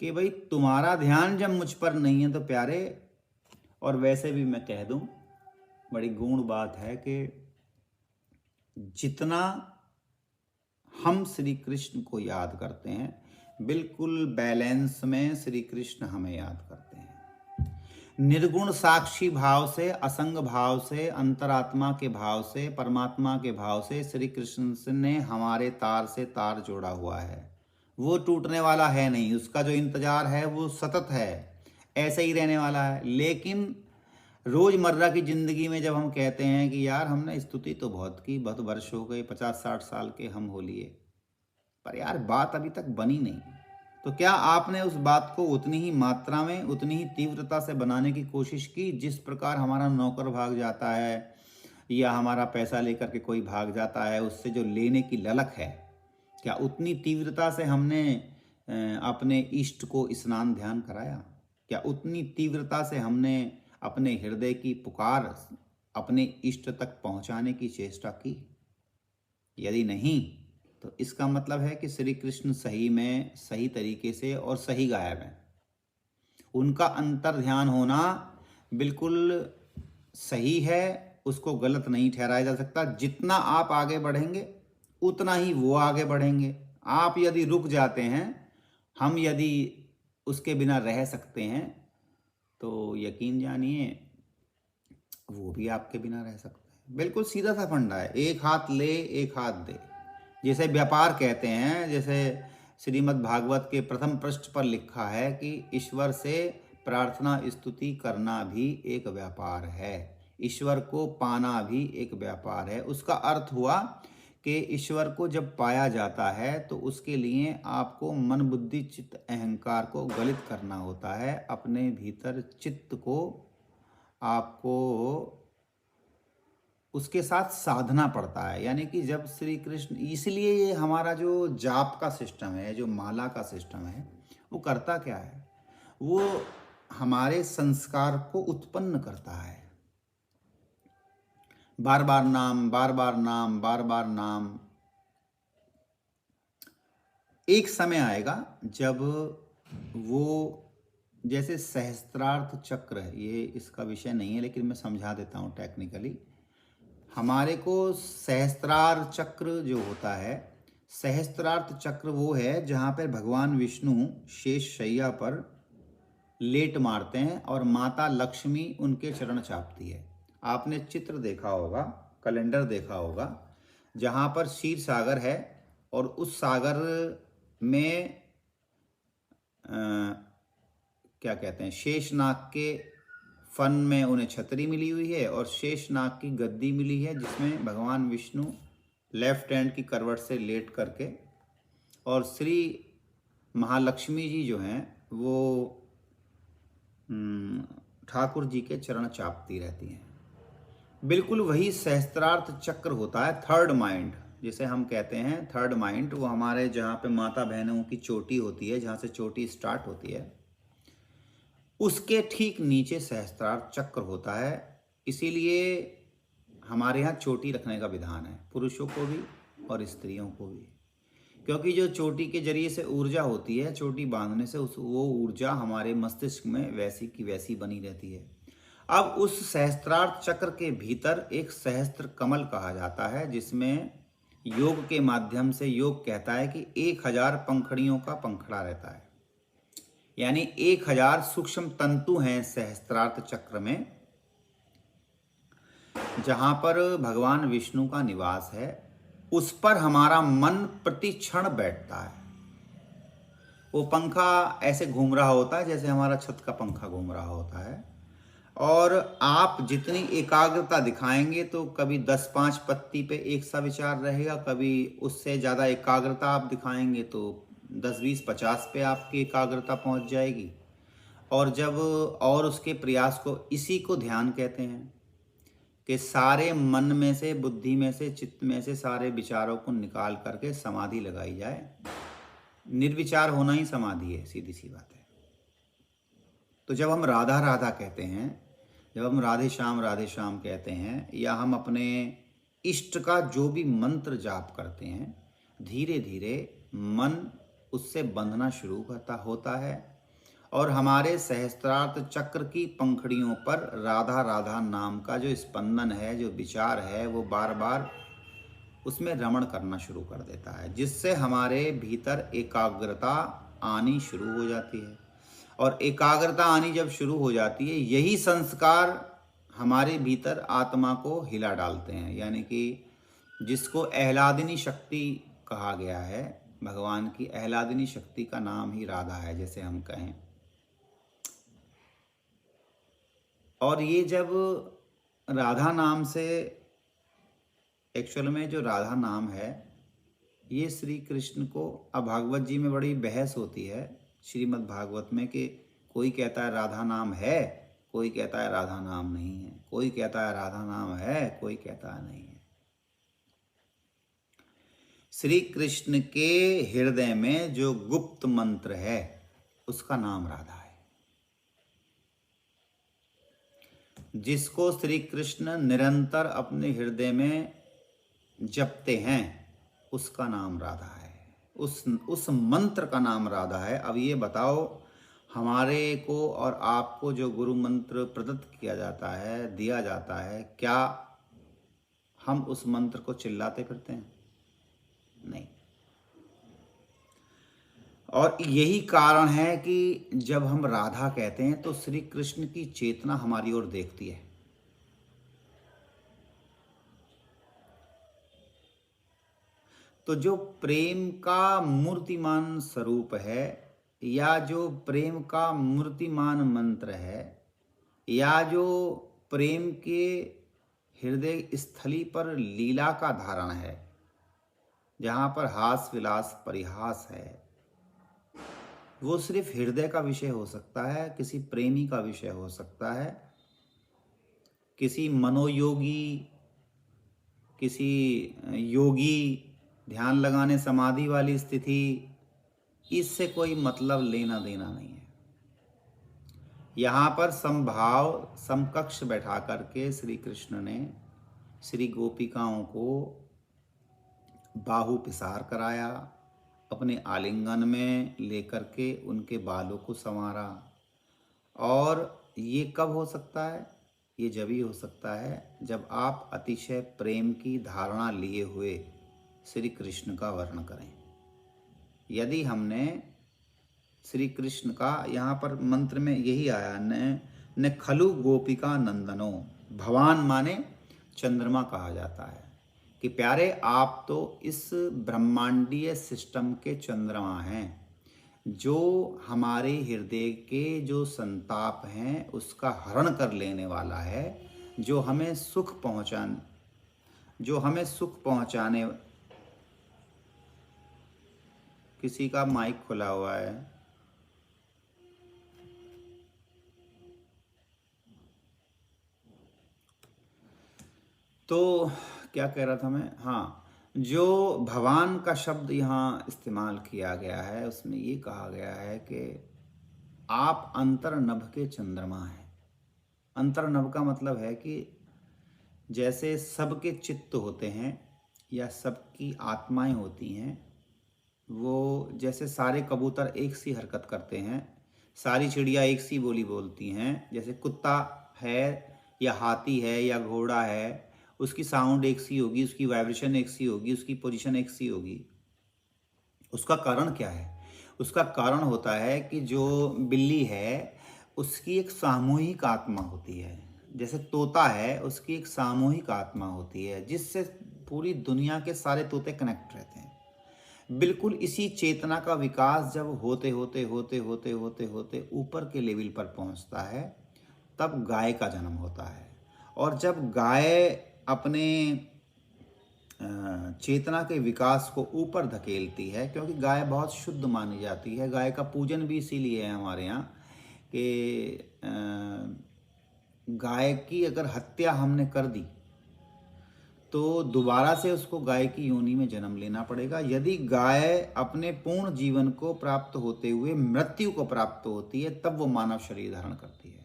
कि भाई तुम्हारा ध्यान जब मुझ पर नहीं है तो प्यारे। और वैसे भी मैं कह दूं, बड़ी गूढ़ बात है कि जितना हम श्री कृष्ण को याद करते हैं, बिल्कुल बैलेंस में श्री कृष्ण हमें याद करते हैं। निर्गुण साक्षी भाव से, असंग भाव से, अंतरात्मा के भाव से, परमात्मा के भाव से श्री कृष्ण ने हमारे तार से तार जोड़ा हुआ है। वो टूटने वाला है नहीं, उसका जो इंतजार है वो सतत है, ऐसे ही रहने वाला है। लेकिन रोजमर्रा की जिंदगी में जब हम कहते हैं कि यार हमने स्तुति तो बहुत की, बहुत वर्ष हो गए, 50-60 साल के हम हो लिए, पर यार बात अभी तक बनी नहीं, तो क्या आपने उस बात को उतनी ही मात्रा में, उतनी ही तीव्रता से बनाने की कोशिश की जिस प्रकार हमारा नौकर भाग जाता है या हमारा पैसा लेकर के कोई भाग जाता है, उससे जो लेने की ललक है, क्या उतनी तीव्रता से हमने अपने इष्ट को स्नान ध्यान कराया? क्या उतनी तीव्रता से हमने अपने हृदय की पुकार अपने इष्ट तक पहुंचाने की चेष्टा की? यदि नहीं, तो इसका मतलब है कि श्री कृष्ण सही में, सही तरीके से और सही गायब है। उनका अंतर ध्यान होना बिल्कुल सही है, उसको गलत नहीं ठहराया जा सकता। जितना आप आगे बढ़ेंगे उतना ही वो आगे बढ़ेंगे। आप यदि रुक जाते हैं, हम यदि उसके बिना रह सकते हैं, तो यकीन जानिए वो भी आपके बिना रह सकते हैं। बिल्कुल सीधा सा फंडा है, एक हाथ ले एक हाथ दे, जैसे व्यापार कहते हैं। जैसे श्रीमद् भागवत के प्रथम पृष्ठ पर लिखा है कि ईश्वर से प्रार्थना स्तुति करना भी एक व्यापार है, ईश्वर को पाना भी एक व्यापार है। उसका अर्थ हुआ कि ईश्वर को जब पाया जाता है तो उसके लिए आपको मन बुद्धि चित्त अहंकार को गलित करना होता है, अपने भीतर चित्त को आपको उसके साथ साधना पड़ता है। यानी कि जब श्री कृष्ण, इसलिए ये हमारा जो जाप का सिस्टम है, जो माला का सिस्टम है, वो करता क्या है? वो हमारे संस्कार को उत्पन्न करता है। बार बार नाम, बार बार नाम, बार बार नाम। एक समय आएगा जब वो, जैसे सहस्त्रार्थ चक्र है, ये इसका विषय नहीं है लेकिन मैं समझा देता हूँ टेक्निकली। हमारे को सहस्त्रार चक्र जो होता है, सहस्त्रार्थ चक्र वो है जहाँ पर भगवान विष्णु शेष शैया पर लेट मारते हैं और माता लक्ष्मी उनके चरण चापती है। आपने चित्र देखा होगा, कैलेंडर देखा होगा, जहाँ पर क्षीर सागर है और उस सागर में क्या कहते हैं, शेषनाग के फन में उन्हें छतरी मिली हुई है और शेषनाग की गद्दी मिली है, जिसमें भगवान विष्णु लेफ्ट हैंड की करवट से लेट करके, और श्री महालक्ष्मी जी जो हैं वो ठाकुर जी के चरण चापती रहती हैं। बिल्कुल वही सहस्त्रार्थ चक्र होता है, थर्ड माइंड जिसे हम कहते हैं। थर्ड माइंड वो हमारे, जहाँ पे माता बहनों की चोटी होती है, जहाँ से चोटी स्टार्ट होती है, उसके ठीक नीचे सहस्त्रार्थ चक्र होता है। इसीलिए हमारे यहाँ चोटी रखने का विधान है, पुरुषों को भी और स्त्रियों को भी, क्योंकि जो चोटी के जरिए से ऊर्जा होती है, चोटी बांधने से वो ऊर्जा हमारे मस्तिष्क में वैसी की वैसी बनी रहती है। अब उस सहस्त्रार्थ चक्र के भीतर एक सहस्त्र कमल कहा जाता है, जिसमें योग के माध्यम से योग कहता है कि 1000 पंखड़ियों का पंखड़ा रहता है, यानी 1000 सूक्ष्म तंतु हैं सहस्त्रार्थ चक्र में, जहां पर भगवान विष्णु का निवास है। उस पर हमारा मन प्रति क्षण बैठता है। वो पंखा ऐसे घूम रहा होता है जैसे हमारा छत का पंखा घूम रहा होता है, और आप जितनी एकाग्रता दिखाएंगे तो कभी 10-5 पत्ती पे एक सा विचार रहेगा, कभी उससे ज़्यादा एकाग्रता आप दिखाएंगे तो 10-20-50 पे आपकी एकाग्रता पहुंच जाएगी। और जब, और उसके प्रयास को, इसी को ध्यान कहते हैं कि सारे मन में से, बुद्धि में से, चित्त में से सारे विचारों को निकाल करके समाधि लगाई जाए। निर्विचार होना ही समाधि है, सीधी सी बात है। तो जब हम राधा राधा कहते हैं, जब हम राधे श्याम कहते हैं, या हम अपने इष्ट का जो भी मंत्र जाप करते हैं, धीरे धीरे मन उससे बंधना शुरू होता है और हमारे सहस्त्रार्थ चक्र की पंखड़ियों पर राधा राधा नाम का जो स्पंदन है, जो विचार है, वो बार बार उसमें रमण करना शुरू कर देता है, जिससे हमारे भीतर एकाग्रता आनी शुरू हो जाती है। और एकाग्रता आनी जब शुरू हो जाती है, यही संस्कार हमारे भीतर आत्मा को हिला डालते हैं। यानी कि जिसको आह्लादिनी शक्ति कहा गया है, भगवान की आह्लादिनी शक्ति का नाम ही राधा है, जैसे हम कहें। और ये जब राधा नाम से, एक्चुअल में जो राधा नाम है, ये श्री कृष्ण को, अब भागवत जी में बड़ी बहस होती है श्रीमद् भागवत में कि कोई कहता है राधा नाम है, कोई कहता है राधा नाम नहीं है, कोई कहता है राधा नाम है, कोई कहता है नहीं है। श्री कृष्ण के हृदय में जो गुप्त मंत्र है उसका नाम राधा है। जिसको श्री कृष्ण निरंतर अपने हृदय में जपते हैं उसका नाम राधा है, उस मंत्र का नाम राधा है। अब ये बताओ, हमारे को और आपको जो गुरु मंत्र प्रदत्त किया जाता है, दिया जाता है, क्या हम उस मंत्र को चिल्लाते फिरते हैं? नहीं। और यही कारण है कि जब हम राधा कहते हैं तो श्री कृष्ण की चेतना हमारी ओर देखती है। तो जो प्रेम का मूर्तिमान स्वरूप है, या जो प्रेम का मूर्तिमान मंत्र है, या जो प्रेम के हृदय स्थली पर लीला का धारण है, जहाँ पर हास विलास परिहास है, वो सिर्फ हृदय का विषय हो सकता है, किसी प्रेमी का विषय हो सकता है, किसी मनोयोगी, किसी योगी, ध्यान लगाने समाधि वाली स्थिति, इससे कोई मतलब लेना देना नहीं है। यहाँ पर समभाव समकक्ष बैठा करके श्री कृष्ण ने श्री गोपिकाओं को बाहु पिसार कराया, अपने आलिंगन में लेकर के उनके बालों को संवारा। और ये कब हो सकता है? ये जब ही हो सकता है जब आप अतिशय प्रेम की धारणा लिए हुए श्री कृष्ण का वर्णन करें। यदि हमने श्री कृष्ण का, यहाँ पर मंत्र में यही आया, न खलु गोपिका नंदनो, भवान माने चंद्रमा कहा जाता है कि प्यारे आप तो इस ब्रह्मांडीय सिस्टम के चंद्रमा हैं, जो हमारे हृदय के जो संताप हैं उसका हरण कर लेने वाला है, जो हमें सुख पहुंचाने। किसी का माइक खुला हुआ है। तो क्या कह रहा था मैं? हाँ, जो भगवान का शब्द यहाँ इस्तेमाल किया गया है उसमें ये कहा गया है कि आप अंतर्नभ के चंद्रमा हैं। अंतर्नभ का मतलब है कि जैसे सबके चित्त होते हैं या सबकी आत्माएं होती हैं, वो जैसे सारे कबूतर एक सी हरकत करते हैं, सारी चिड़िया एक सी बोली बोलती हैं, जैसे कुत्ता है या हाथी है या घोड़ा है, उसकी साउंड एक सी होगी, उसकी वाइब्रेशन एक सी होगी, उसकी पोजीशन एक सी होगी। उसका कारण क्या है? उसका कारण होता है कि जो बिल्ली है उसकी एक सामूहिक आत्मा होती है, जैसे तोता है उसकी एक सामूहिक आत्मा होती है, जिससे पूरी दुनिया के सारे तोते कनेक्ट रहते हैं। बिल्कुल इसी चेतना का विकास जब होते होते होते होते होते होते ऊपर के लेवल पर पहुंचता है, तब गाय का जन्म होता है। और जब गाय अपने चेतना के विकास को ऊपर धकेलती है, क्योंकि गाय बहुत शुद्ध मानी जाती है, गाय का पूजन भी इसीलिए है हमारे यहाँ कि गाय की अगर हत्या हमने कर दी तो दोबारा से उसको गाय की योनि में जन्म लेना पड़ेगा। यदि गाय अपने पूर्ण जीवन को प्राप्त होते हुए मृत्यु को प्राप्त होती है, तब वो मानव शरीर धारण करती है।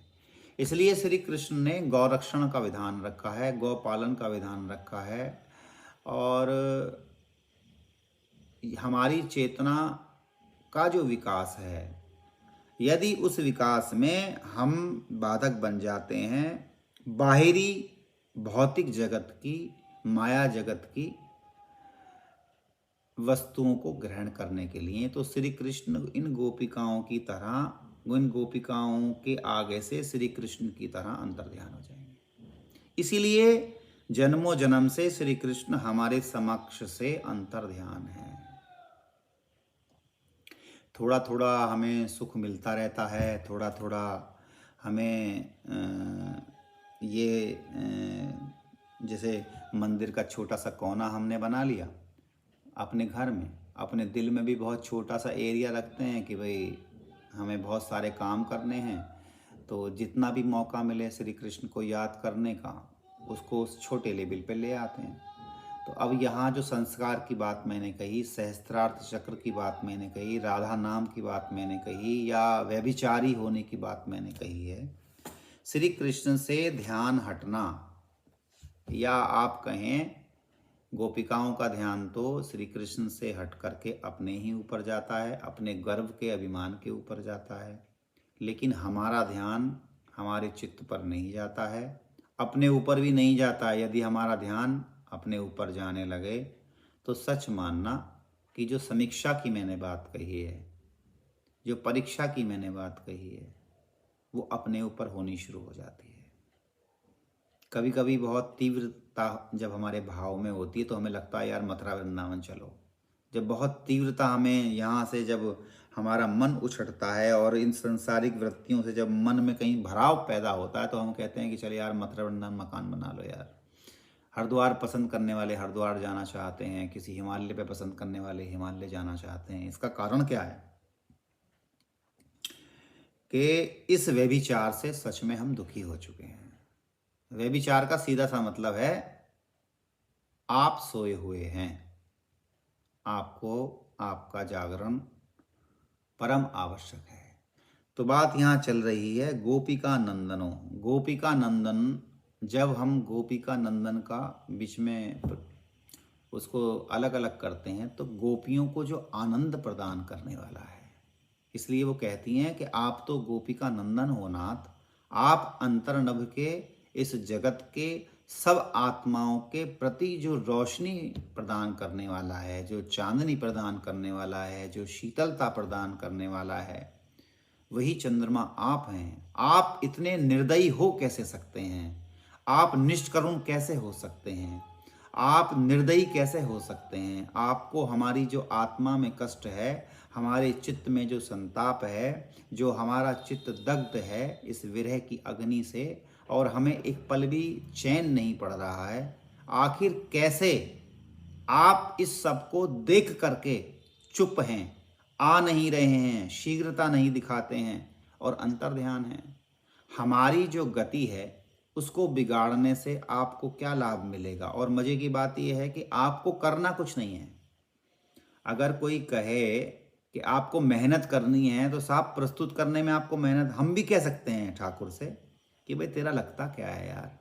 इसलिए श्री कृष्ण ने गौरक्षण का विधान रखा है, गौ पालन का विधान रखा है। और हमारी चेतना का जो विकास है, यदि उस विकास में हम बाधक बन जाते हैं, बाहरी भौतिक जगत की, माया जगत की, वस्तुओं को ग्रहण करने के लिए। तो श्री कृष्ण इन गोपिकाओं की तरह, इन गोपिकाओं के आगे से श्री कृष्ण की तरह अंतर्ध्यान हो जाएंगे। इसीलिए जन्मों जन्म से श्री कृष्ण हमारे समक्ष से अंतर्ध्यान है। थोड़ा थोड़ा हमें सुख मिलता रहता है, थोड़ा थोड़ा हमें जैसे मंदिर का छोटा सा कोना हमने बना लिया अपने घर में, अपने दिल में भी बहुत छोटा सा एरिया रखते हैं कि भाई हमें बहुत सारे काम करने हैं, तो जितना भी मौका मिले श्री कृष्ण को याद करने का, उसको उस छोटे लेवल पे ले आते हैं। तो अब यहाँ जो संस्कार की बात मैंने कही, सहस्त्रार्थ चक्र की बात मैंने कही, राधा नाम की बात मैंने कही, या व्यभिचारी होने की बात मैंने कही है, श्री कृष्ण से ध्यान हटना, या आप कहें गोपिकाओं का ध्यान तो श्री कृष्ण से हट करके अपने ही ऊपर जाता है, अपने गर्व के अभिमान के ऊपर जाता है। लेकिन हमारा ध्यान हमारे चित्त पर नहीं जाता है, अपने ऊपर भी नहीं जाता है। यदि हमारा ध्यान अपने ऊपर जाने लगे तो सच मानना कि जो समीक्षा की मैंने बात कही है, जो परीक्षा की मैंने बात कही है, वो अपने ऊपर होनी शुरू हो जाती है। कभी कभी बहुत तीव्रता जब हमारे भाव में होती है तो हमें लगता है यार मथुरा वृंदावन चलो। जब बहुत तीव्रता हमें यहाँ से, जब हमारा मन उछटता है और इन संसारिक वृत्तियों से जब मन में कहीं भराव पैदा होता है, तो हम कहते हैं कि चल यार मथुरा वृंदावन मकान बना लो यार। हरिद्वार पसंद करने वाले हरिद्वार जाना चाहते हैं, किसी हिमालय पे पसंद करने वाले हिमालय जाना चाहते हैं। इसका कारण क्या है कि इस व्यभिचार से सच में हम दुखी हो चुके हैं। व्यभिचार का सीधा सा मतलब है आप सोए हुए हैं, आपको आपका जागरण परम आवश्यक है। तो बात यहाँ चल रही है गोपिका नंदनों। गोपिका नंदन, जब हम गोपिका नंदन का बीच में उसको अलग अलग करते हैं तो गोपियों को जो आनंद प्रदान करने वाला है, इसलिए वो कहती हैं कि आप तो गोपिका नंदन हो नाथ, आप अंतर्नभ के इस जगत के सब आत्माओं के प्रति जो रोशनी प्रदान करने वाला है, जो चांदनी प्रदान करने वाला है, जो शीतलता प्रदान करने वाला है, वही चंद्रमा आप हैं। आप इतने निर्दयी हो कैसे सकते हैं? आप निष्करुण कैसे हो सकते हैं? आप निर्दयी कैसे हो सकते हैं? आपको हमारी जो आत्मा में कष्ट है, हमारे चित्त में जो संताप है, जो हमारा चित्त दग्ध है इस विरह की अग्नि से, और हमें एक पल भी चैन नहीं पड़ रहा है, आखिर कैसे आप इस सब को देख करके चुप हैं, आ नहीं रहे हैं, शीघ्रता नहीं दिखाते हैं और अंतर्ध्यान है? हमारी जो गति है उसको बिगाड़ने से आपको क्या लाभ मिलेगा? और मजे की बात यह है कि आपको करना कुछ नहीं है। अगर कोई कहे कि आपको मेहनत करनी है तो साहब प्रस्तुत करने में आपको मेहनत, हम भी कह सकते हैं ठाकुर से कि भाई तेरा लगता क्या है यार,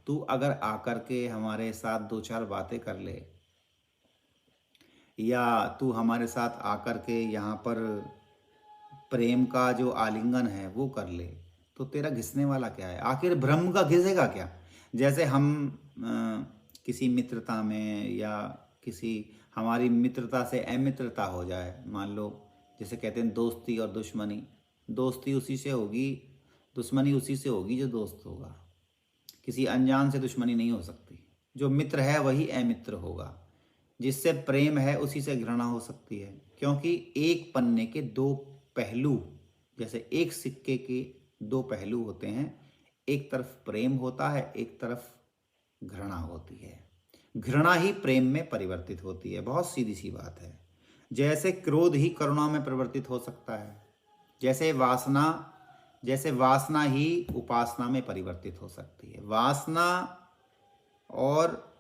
तू अगर आकर के हमारे साथ दो चार बातें कर ले, या तू हमारे साथ आकर के यहाँ पर प्रेम का जो आलिंगन है वो कर ले, तो तेरा घिसने वाला क्या है? आखिर ब्रह्म का घिसेगा क्या? जैसे हम किसी मित्रता में, या किसी हमारी मित्रता से अमित्रता हो जाए, मान लो जैसे कहते हैं दोस्ती और दुश्मनी, दोस्ती उसी से होगी, दुश्मनी उसी से होगी जो दोस्त होगा। किसी अनजान से दुश्मनी नहीं हो सकती। जो मित्र है वही अमित्र होगा, जिससे प्रेम है उसी से घृणा हो सकती है। क्योंकि एक पन्ने के दो पहलू, जैसे एक सिक्के के दो पहलू होते हैं, एक तरफ प्रेम होता है, एक तरफ घृणा होती है। घृणा ही प्रेम में परिवर्तित होती है। बहुत सीधी सी बात है। जैसे क्रोध ही करुणा में परिवर्तित हो सकता है, जैसे वासना ही उपासना में परिवर्तित हो सकती है। वासना, और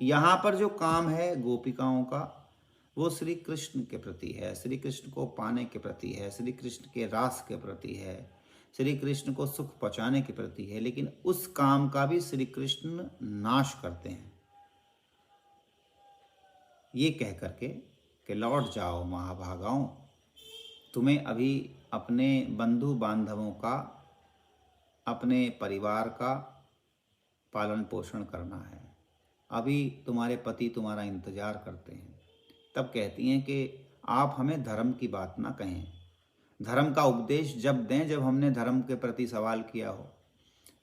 यहाँ पर जो काम है गोपिकाओं का, वो श्री कृष्ण के प्रति है, श्री कृष्ण को पाने के प्रति है, श्री कृष्ण के रास के प्रति है, श्री कृष्ण को सुख पहुँचाने के प्रति है। लेकिन उस काम का भी श्री कृष्ण नाश करते हैं, ये कह करके कि लौट जाओ महाभागाओं, तुम्हें अभी अपने बंधु बांधवों का, अपने परिवार का पालन पोषण करना है। अभी तुम्हारे पति तुम्हारा इंतजार करते हैं। तब कहती हैं कि आप हमें धर्म की बात ना कहें, धर्म का उपदेश जब दें जब हमने धर्म के प्रति सवाल किया हो।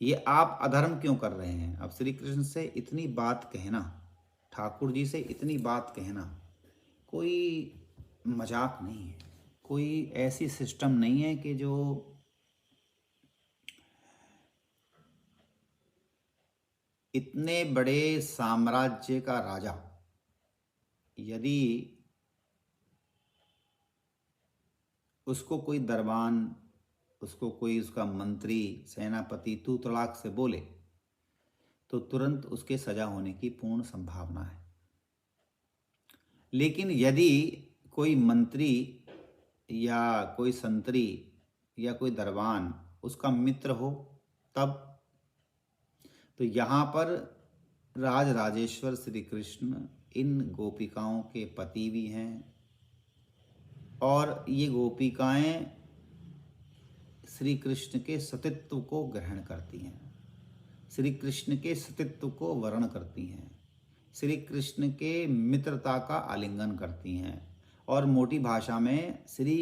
ये आप अधर्म क्यों कर रहे हैं? अब श्री कृष्ण से इतनी बात कहना, ठाकुर जी से इतनी बात कहना कोई मजाक नहीं है, कोई ऐसी सिस्टम नहीं है कि जो इतने बड़े साम्राज्य का राजा यदि उसको कोई दरबान, उसको कोई उसका मंत्री, सेनापति तू तड़ाक से बोले तो तुरंत उसके सजा होने की पूर्ण संभावना है। लेकिन यदि कोई मंत्री या कोई संतरी या कोई दरबान उसका मित्र हो तब, तो यहाँ पर राज राजेश्वर श्री कृष्ण इन गोपिकाओं के पति भी हैं और ये गोपिकाएं श्री कृष्ण के सतित्व को ग्रहण करती हैं, श्री कृष्ण के सतित्व को वर्ण करती हैं, श्री कृष्ण के मित्रता का आलिंगन करती हैं और मोटी भाषा में श्री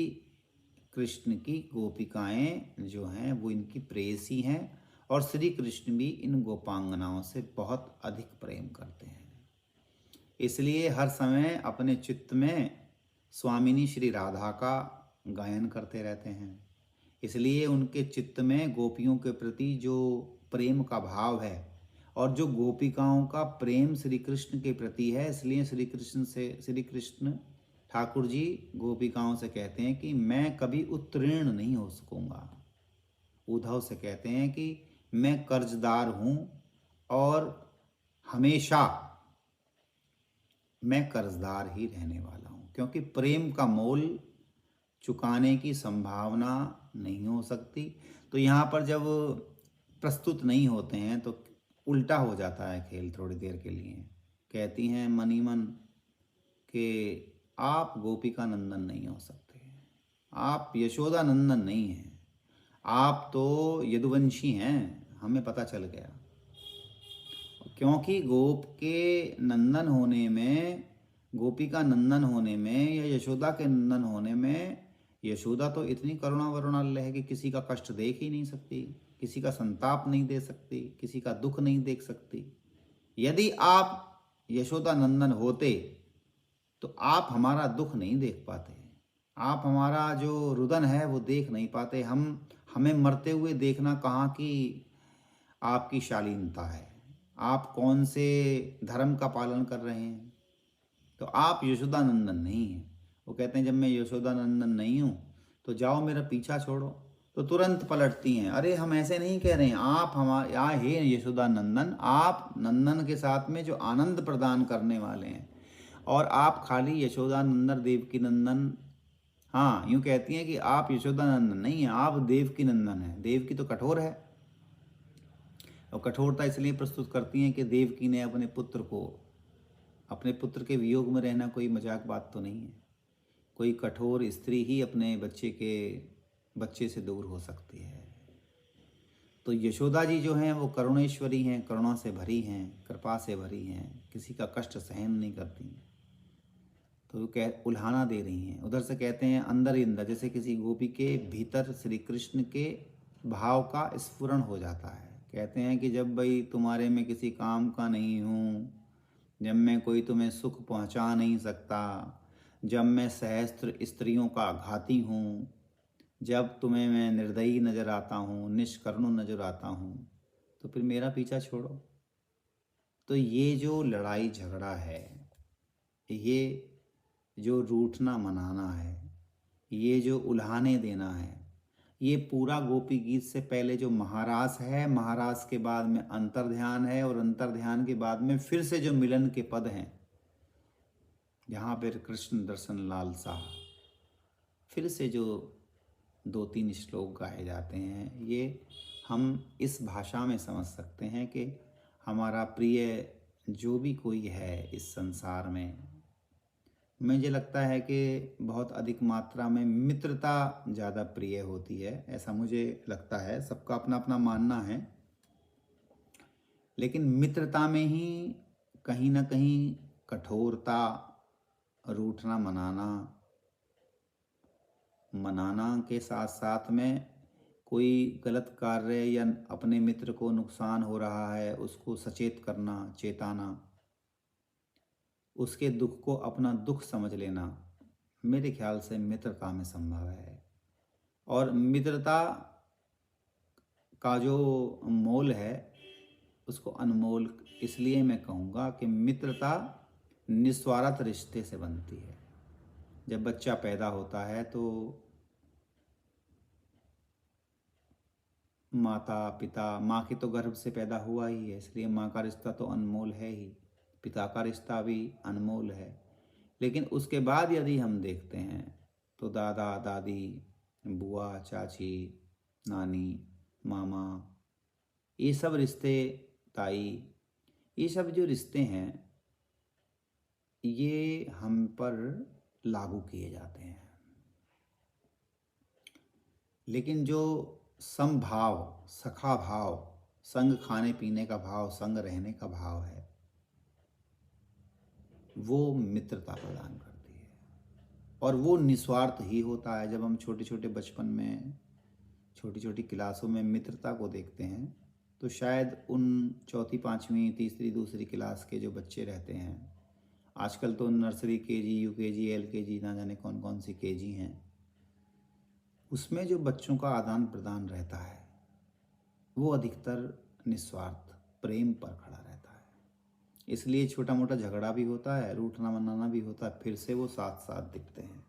कृष्ण की गोपिकाएं जो हैं वो इनकी प्रेयसी हैं और श्री कृष्ण भी इन गोपांगनाओं से बहुत अधिक प्रेम करते हैं। इसलिए हर समय अपने चित्त में स्वामिनी श्री राधा का गायन करते रहते हैं। इसलिए उनके चित्त में गोपियों के प्रति जो प्रेम का भाव है और जो गोपिकाओं का प्रेम श्री कृष्ण के प्रति है, इसलिए श्री कृष्ण ठाकुर जी गोपिकाओं से कहते हैं कि मैं कभी उत्तीर्ण नहीं हो सकूंगा। उद्धव से कहते हैं कि मैं कर्जदार हूं और हमेशा मैं कर्जदार ही रहने वाला हूं, क्योंकि प्रेम का मोल चुकाने की संभावना नहीं हो सकती। तो यहाँ पर जब प्रस्तुत नहीं होते हैं तो उल्टा हो जाता है खेल थोड़ी देर के लिए। कहती हैं मनी मन कि आप गोपिका नंदन नहीं हो सकते, आप यशोदा नंदन नहीं हैं, आप तो यदुवंशी हैं, हमें पता चल गया। क्योंकि गोप के नंदन होने में, गोपिका नंदन होने में या यशोदा के नंदन होने में, यशोदा तो इतनी करुणा वरुणालय है कि किसी का कष्ट देख ही नहीं सकती, किसी का संताप नहीं दे सकती, किसी का दुख नहीं देख सकती। यदि आप यशोदा नंदन होते तो आप हमारा दुख नहीं देख पाते, आप हमारा जो रुदन है वो देख नहीं पाते। हमें मरते हुए देखना कहाँ की आपकी शालीनता है, आप कौन से धर्म का पालन कर रहे हैं। तो आप यशोदा नंदन नहीं हैं। वो कहते हैं जब मैं यशोदा नंदन नहीं हूँ तो जाओ मेरा पीछा छोड़ो। तो तुरंत पलटती हैं, अरे हम ऐसे नहीं कह रहे हैं, आप हमारे यहाँ हे यशोदा नंदन, आप नंदन के साथ में जो आनंद प्रदान करने वाले हैं, और आप खाली यशोदा नंदन देवकी नंदन, हाँ यूँ कहती हैं कि आप यशोदा नंदन नहीं हैं, आप देवकी नंदन हैं। देवकी तो कठोर है और कठोरता इसलिए प्रस्तुत करती हैं कि देवकी ने अपने पुत्र के वियोग में रहना कोई मजाक बात तो नहीं है। कोई कठोर स्त्री ही अपने बच्चे से दूर हो सकती है। तो यशोदा जी जो हैं वो करुणेश्वरी हैं, करुणा से भरी हैं, कृपा से भरी हैं, किसी का कष्ट सहन नहीं करती। तो वो उल्हाना दे रही हैं। उधर से कहते हैं अंदर ही अंदर, जैसे किसी गोपी के भीतर श्री कृष्ण के भाव का स्फुरण हो जाता है। कहते हैं कि जब भाई तुम्हारे में किसी काम का नहीं हूँ, जब मैं कोई तुम्हें सुख पहुँचा नहीं सकता, जब मैं सहस्त्र स्त्रियों का घाती हूँ, जब तुम्हें मैं निर्दयी नज़र आता हूँ, निष्करुण नज़र आता हूँ, तो फिर मेरा पीछा छोड़ो। तो ये जो लड़ाई झगड़ा है, ये जो रूठना मनाना है, ये जो उल्हाने देना है, ये पूरा गोपी गीत से पहले जो महारास है, महारास के बाद में अंतर्ध्यान है, और अंतर्ध्यान के बाद में फिर से जो मिलन के पद हैं, यहाँ पर कृष्ण दर्शन लालसा, फिर से जो 2-3 श्लोक गाए जाते हैं, ये हम इस भाषा में समझ सकते हैं कि हमारा प्रिय जो भी कोई है इस संसार में, मुझे लगता है कि बहुत अधिक मात्रा में मित्रता ज़्यादा प्रिय होती है, ऐसा मुझे लगता है। सबका अपना अपना मानना है, लेकिन मित्रता में ही कहीं ना कहीं कठोरता, रूठना मनाना के साथ साथ में कोई गलत कार्य या अपने मित्र को नुकसान हो रहा है उसको सचेत करना, चेताना, उसके दुख को अपना दुख समझ लेना, मेरे ख्याल से मित्रता में संभव है। और मित्रता का जो मोल है उसको अनमोल इसलिए मैं कहूँगा कि मित्रता निस्वार्थ रिश्ते से बनती है। जब बच्चा पैदा होता है तो माता पिता, माँ के तो गर्भ से पैदा हुआ ही है, इसलिए माँ का रिश्ता तो अनमोल है ही, पिता का रिश्ता भी अनमोल है। लेकिन उसके बाद यदि हम देखते हैं तो दादा दादी, बुआ चाची, नानी, मामा, ये सब रिश्ते, ताई, ये सब जो रिश्ते हैं ये हम पर लागू किए जाते हैं। लेकिन जो समभाव, सखा भाव, संग खाने पीने का भाव, संग रहने का भाव है, वो मित्रता प्रदान करती है। और वो निस्वार्थ ही होता है। जब हम छोटे छोटे बचपन में छोटी छोटी क्लासों में मित्रता को देखते हैं तो शायद उन चौथी पाँचवीं तीसरी दूसरी क्लास के जो बच्चे रहते हैं, आजकल तो नर्सरी केजी, यूकेजी, एलकेजी, ना जाने कौन कौन सी केजी हैं, उसमें जो बच्चों का आदान प्रदान रहता है वो अधिकतर निस्वार्थ प्रेम पर खड़ा रहता है। इसलिए छोटा मोटा झगड़ा भी होता है, रूठना मनाना भी होता है, फिर से वो साथ साथ दिखते हैं।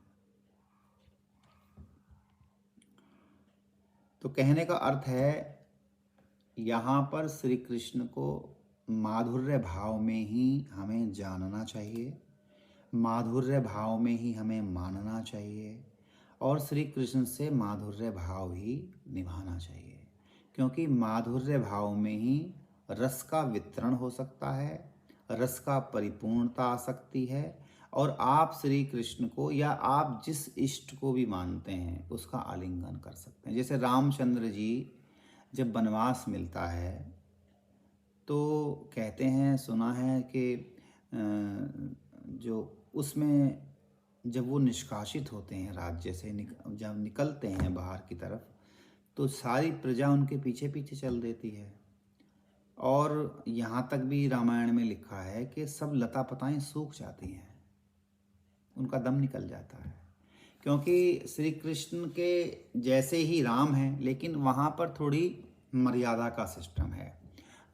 तो कहने का अर्थ है यहाँ पर श्री कृष्ण को माधुर्य भाव में ही हमें जानना चाहिए, माधुर्य भाव में ही हमें मानना चाहिए और श्री कृष्ण से माधुर्य भाव ही निभाना चाहिए। क्योंकि माधुर्य भाव में ही रस का वितरण हो सकता है, रस का परिपूर्णता आ सकती है और आप श्री कृष्ण को या आप जिस इष्ट को भी मानते हैं उसका आलिंगन कर सकते हैं। जैसे रामचंद्र जी जब वनवास मिलता है तो कहते हैं, सुना है कि जो उसमें जब वो निष्कासित होते हैं राज्य से, जब निकलते हैं बाहर की तरफ, तो सारी प्रजा उनके पीछे पीछे चल देती है। और यहाँ तक भी रामायण में लिखा है कि सब लता पताएं सूख जाती हैं, उनका दम निकल जाता है। क्योंकि श्री कृष्ण के जैसे ही राम हैं, लेकिन वहाँ पर थोड़ी मर्यादा का सिस्टम है।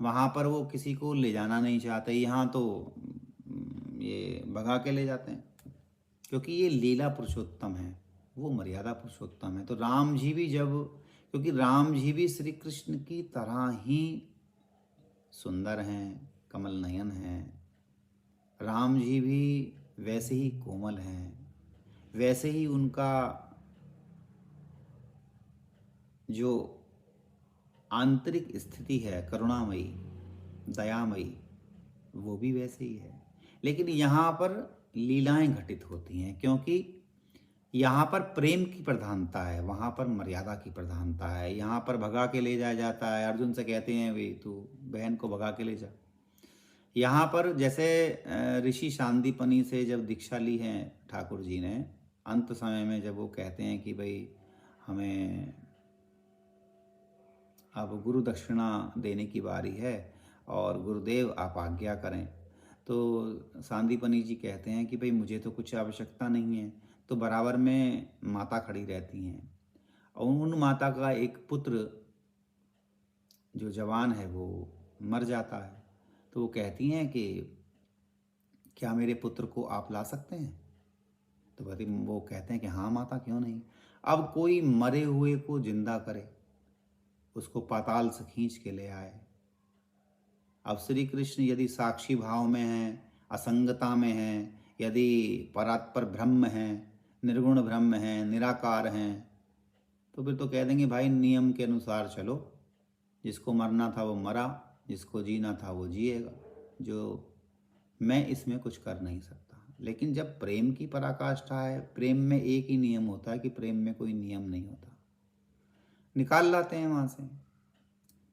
वहाँ पर वो किसी को ले जाना नहीं चाहते, यहाँ तो ये भगा के ले जाते हैं। क्योंकि ये लीला पुरुषोत्तम है, वो मर्यादा पुरुषोत्तम है। तो राम जी भी जब, क्योंकि राम जी भी श्री कृष्ण की तरह ही सुंदर हैं, कमल नयन हैं, राम जी भी वैसे ही कोमल हैं, वैसे ही उनका जो आंतरिक स्थिति है करुणामयी, दयामयी, वो भी वैसे ही है। लेकिन यहाँ पर लीलाएं घटित होती हैं, क्योंकि यहाँ पर प्रेम की प्रधानता है, वहाँ पर मर्यादा की प्रधानता है। यहाँ पर भगा के ले जाया जाता है, अर्जुन से कहते हैं भाई तू बहन को भगा के ले जा। यहाँ पर जैसे ऋषि सांदीपनी से जब दीक्षा ली है ठाकुर जी ने, अंत समय में जब वो कहते हैं कि भाई हमें अब गुरु दक्षिणा देने की बारी है और गुरुदेव आप आज्ञा करें, तो सांदीपनी जी कहते हैं कि भाई मुझे तो कुछ आवश्यकता नहीं है। तो बराबर में माता खड़ी रहती हैं और उन माता का एक पुत्र जो जवान है वो मर जाता है। तो वो कहती हैं कि क्या मेरे पुत्र को आप ला सकते हैं? तो वो कहते हैं कि हाँ माता, क्यों नहीं। अब कोई मरे हुए को जिंदा करे, उसको पाताल से खींच के ले आए। अब श्री कृष्ण यदि साक्षी भाव में हैं, असंगता में हैं, यदि परात्पर ब्रह्म हैं, निर्गुण ब्रह्म हैं, निराकार हैं, तो फिर तो कह देंगे भाई नियम के अनुसार चलो, जिसको मरना था वो मरा, जिसको जीना था वो जिएगा, जो मैं इसमें कुछ कर नहीं सकता। लेकिन जब प्रेम की पराकाष्ठा है, प्रेम में एक ही नियम होता है कि प्रेम में कोई नियम नहीं होता, निकाल लाते हैं वहाँ से।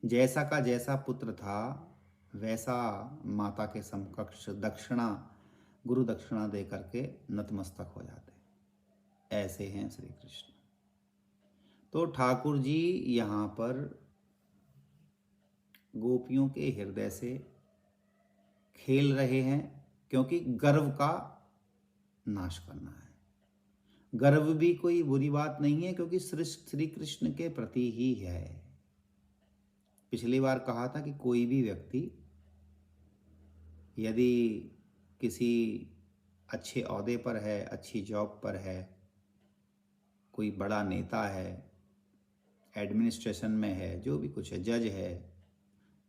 जैसा का जैसा पुत्र था वैसा माता के समकक्ष दक्षिणा गुरु दक्षिणा दे करके नतमस्तक हो जाते हैं। ऐसे हैं श्री कृष्ण। तो ठाकुर जी यहाँ पर गोपियों के हृदय से खेल रहे हैं, क्योंकि गर्व का नाश करना है। गर्व भी कोई बुरी बात नहीं है, क्योंकि श्री कृष्ण के प्रति ही है। पिछली बार कहा था कि कोई भी व्यक्ति यदि किसी अच्छे ओहदे पर है, अच्छी जॉब पर है, कोई बड़ा नेता है, एडमिनिस्ट्रेशन में है, जो भी कुछ है, जज है,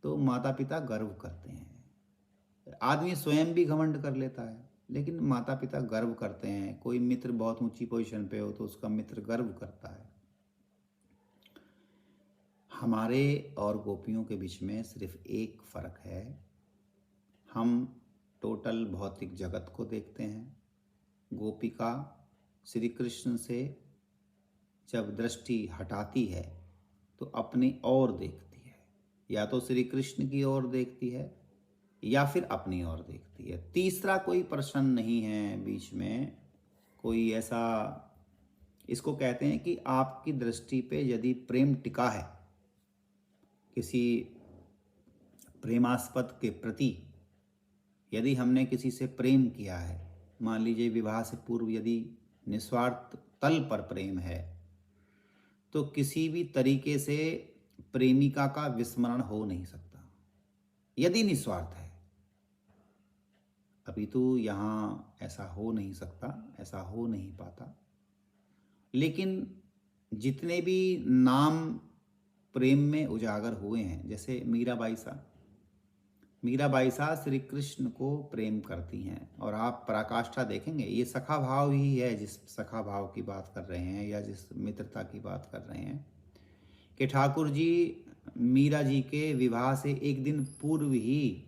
तो माता पिता गर्व करते हैं। आदमी स्वयं भी घमंड कर लेता है, लेकिन माता पिता गर्व करते हैं। कोई मित्र बहुत ऊंची पोजीशन पे हो तो उसका मित्र गर्व करता है। हमारे और गोपियों के बीच में सिर्फ एक फर्क है, हम टोटल भौतिक जगत को देखते हैं। गोपिका श्री कृष्ण से जब दृष्टि हटाती है तो अपनी ओर देखती है, या तो श्री कृष्ण की ओर देखती है या फिर अपनी ओर देखती है। तीसरा कोई प्रश्न नहीं है बीच में, कोई ऐसा। इसको कहते हैं कि आपकी दृष्टि पे यदि प्रेम टिका है किसी प्रेमास्पद के प्रति, यदि हमने किसी से प्रेम किया है, मान लीजिए विवाह से पूर्व यदि निस्वार्थ तल पर प्रेम है, तो किसी भी तरीके से प्रेमिका का विस्मरण हो नहीं सकता, यदि निस्वार्थ है। अभी तो यहाँ ऐसा हो नहीं सकता, ऐसा हो नहीं पाता। लेकिन जितने भी नाम प्रेम में उजागर हुए हैं, जैसे मीराबाई सा श्री कृष्ण को प्रेम करती हैं, और आप पराकाष्ठा देखेंगे, ये सखा भाव ही है जिस सखा भाव की बात कर रहे हैं, या जिस मित्रता की बात कर रहे हैं, कि ठाकुर जी मीरा जी के विवाह से एक दिन पूर्व ही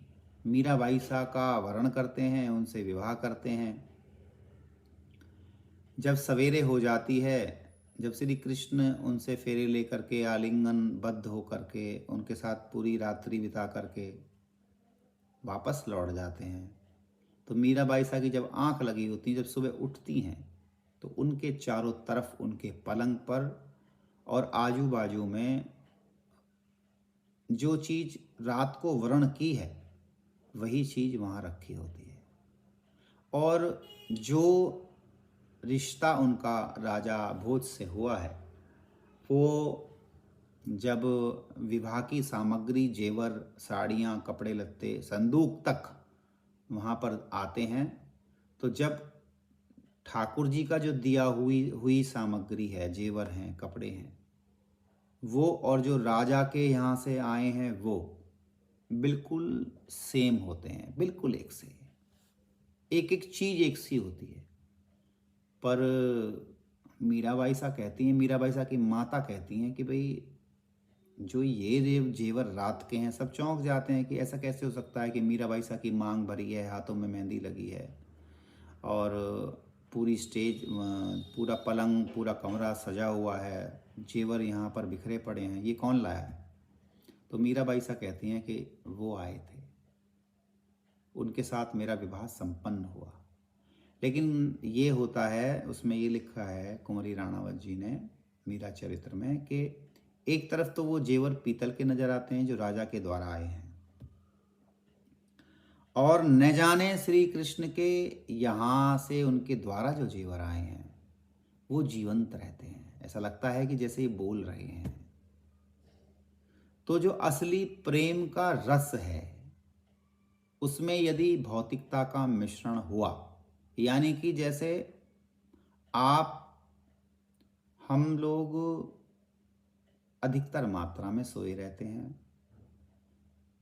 मीराबाई सा का वरण करते हैं, उनसे विवाह करते हैं। जब सवेरे हो जाती है, जब श्री कृष्ण उनसे फेरे लेकर के आलिंगन बद्ध होकर के उनके साथ पूरी रात्रि बिता करके वापस लौट जाते हैं, तो मीराबाई सा की जब आंख लगी होती, जब सुबह उठती हैं, तो उनके चारों तरफ उनके पलंग पर और आजू बाजू में जो चीज रात को वरण की है वही चीज वहाँ रखी होती है। और जो रिश्ता उनका राजा भोज से हुआ है, वो जब विवाह की सामग्री, जेवर, साड़ियाँ, कपड़े लत्ते, संदूक तक वहाँ पर आते हैं, तो जब ठाकुर जी का जो दिया हुई सामग्री है, जेवर हैं, कपड़े हैं, वो और जो राजा के यहाँ से आए हैं वो बिल्कुल सेम होते हैं, बिल्कुल एक से। एक एक चीज़ एक सी होती है। पर मीराबाई सा कहती हैं, मीराबाई सा की माता कहती हैं कि भाई जो ये जेवर रात के हैं, सब चौंक जाते हैं कि ऐसा कैसे हो सकता है कि मीराबाई सा की मांग भरी है, हाथों में मेहंदी लगी है, और पूरी स्टेज, पूरा पलंग, पूरा कमरा सजा हुआ है, जेवर यहाँ पर बिखरे पड़े हैं, ये कौन लाया है? तो मीराबाई सा कहती हैं कि वो आए थे, उनके साथ मेरा विवाह संपन्न हुआ। लेकिन ये होता है, उसमें ये लिखा है कुंवरी राणावत जी ने मीरा चरित्र में, कि एक तरफ तो वो जेवर पीतल के नजर आते हैं जो राजा के द्वारा आए हैं, और न जाने श्री कृष्ण के यहाँ से उनके द्वारा जो जेवर आए हैं वो जीवंत रहते हैं, ऐसा लगता है कि जैसे ये बोल रहे हैं। तो जो असली प्रेम का रस है, उसमें यदि भौतिकता का मिश्रण हुआ, यानी कि जैसे हम लोग अधिकतर मात्रा में सोए रहते हैं,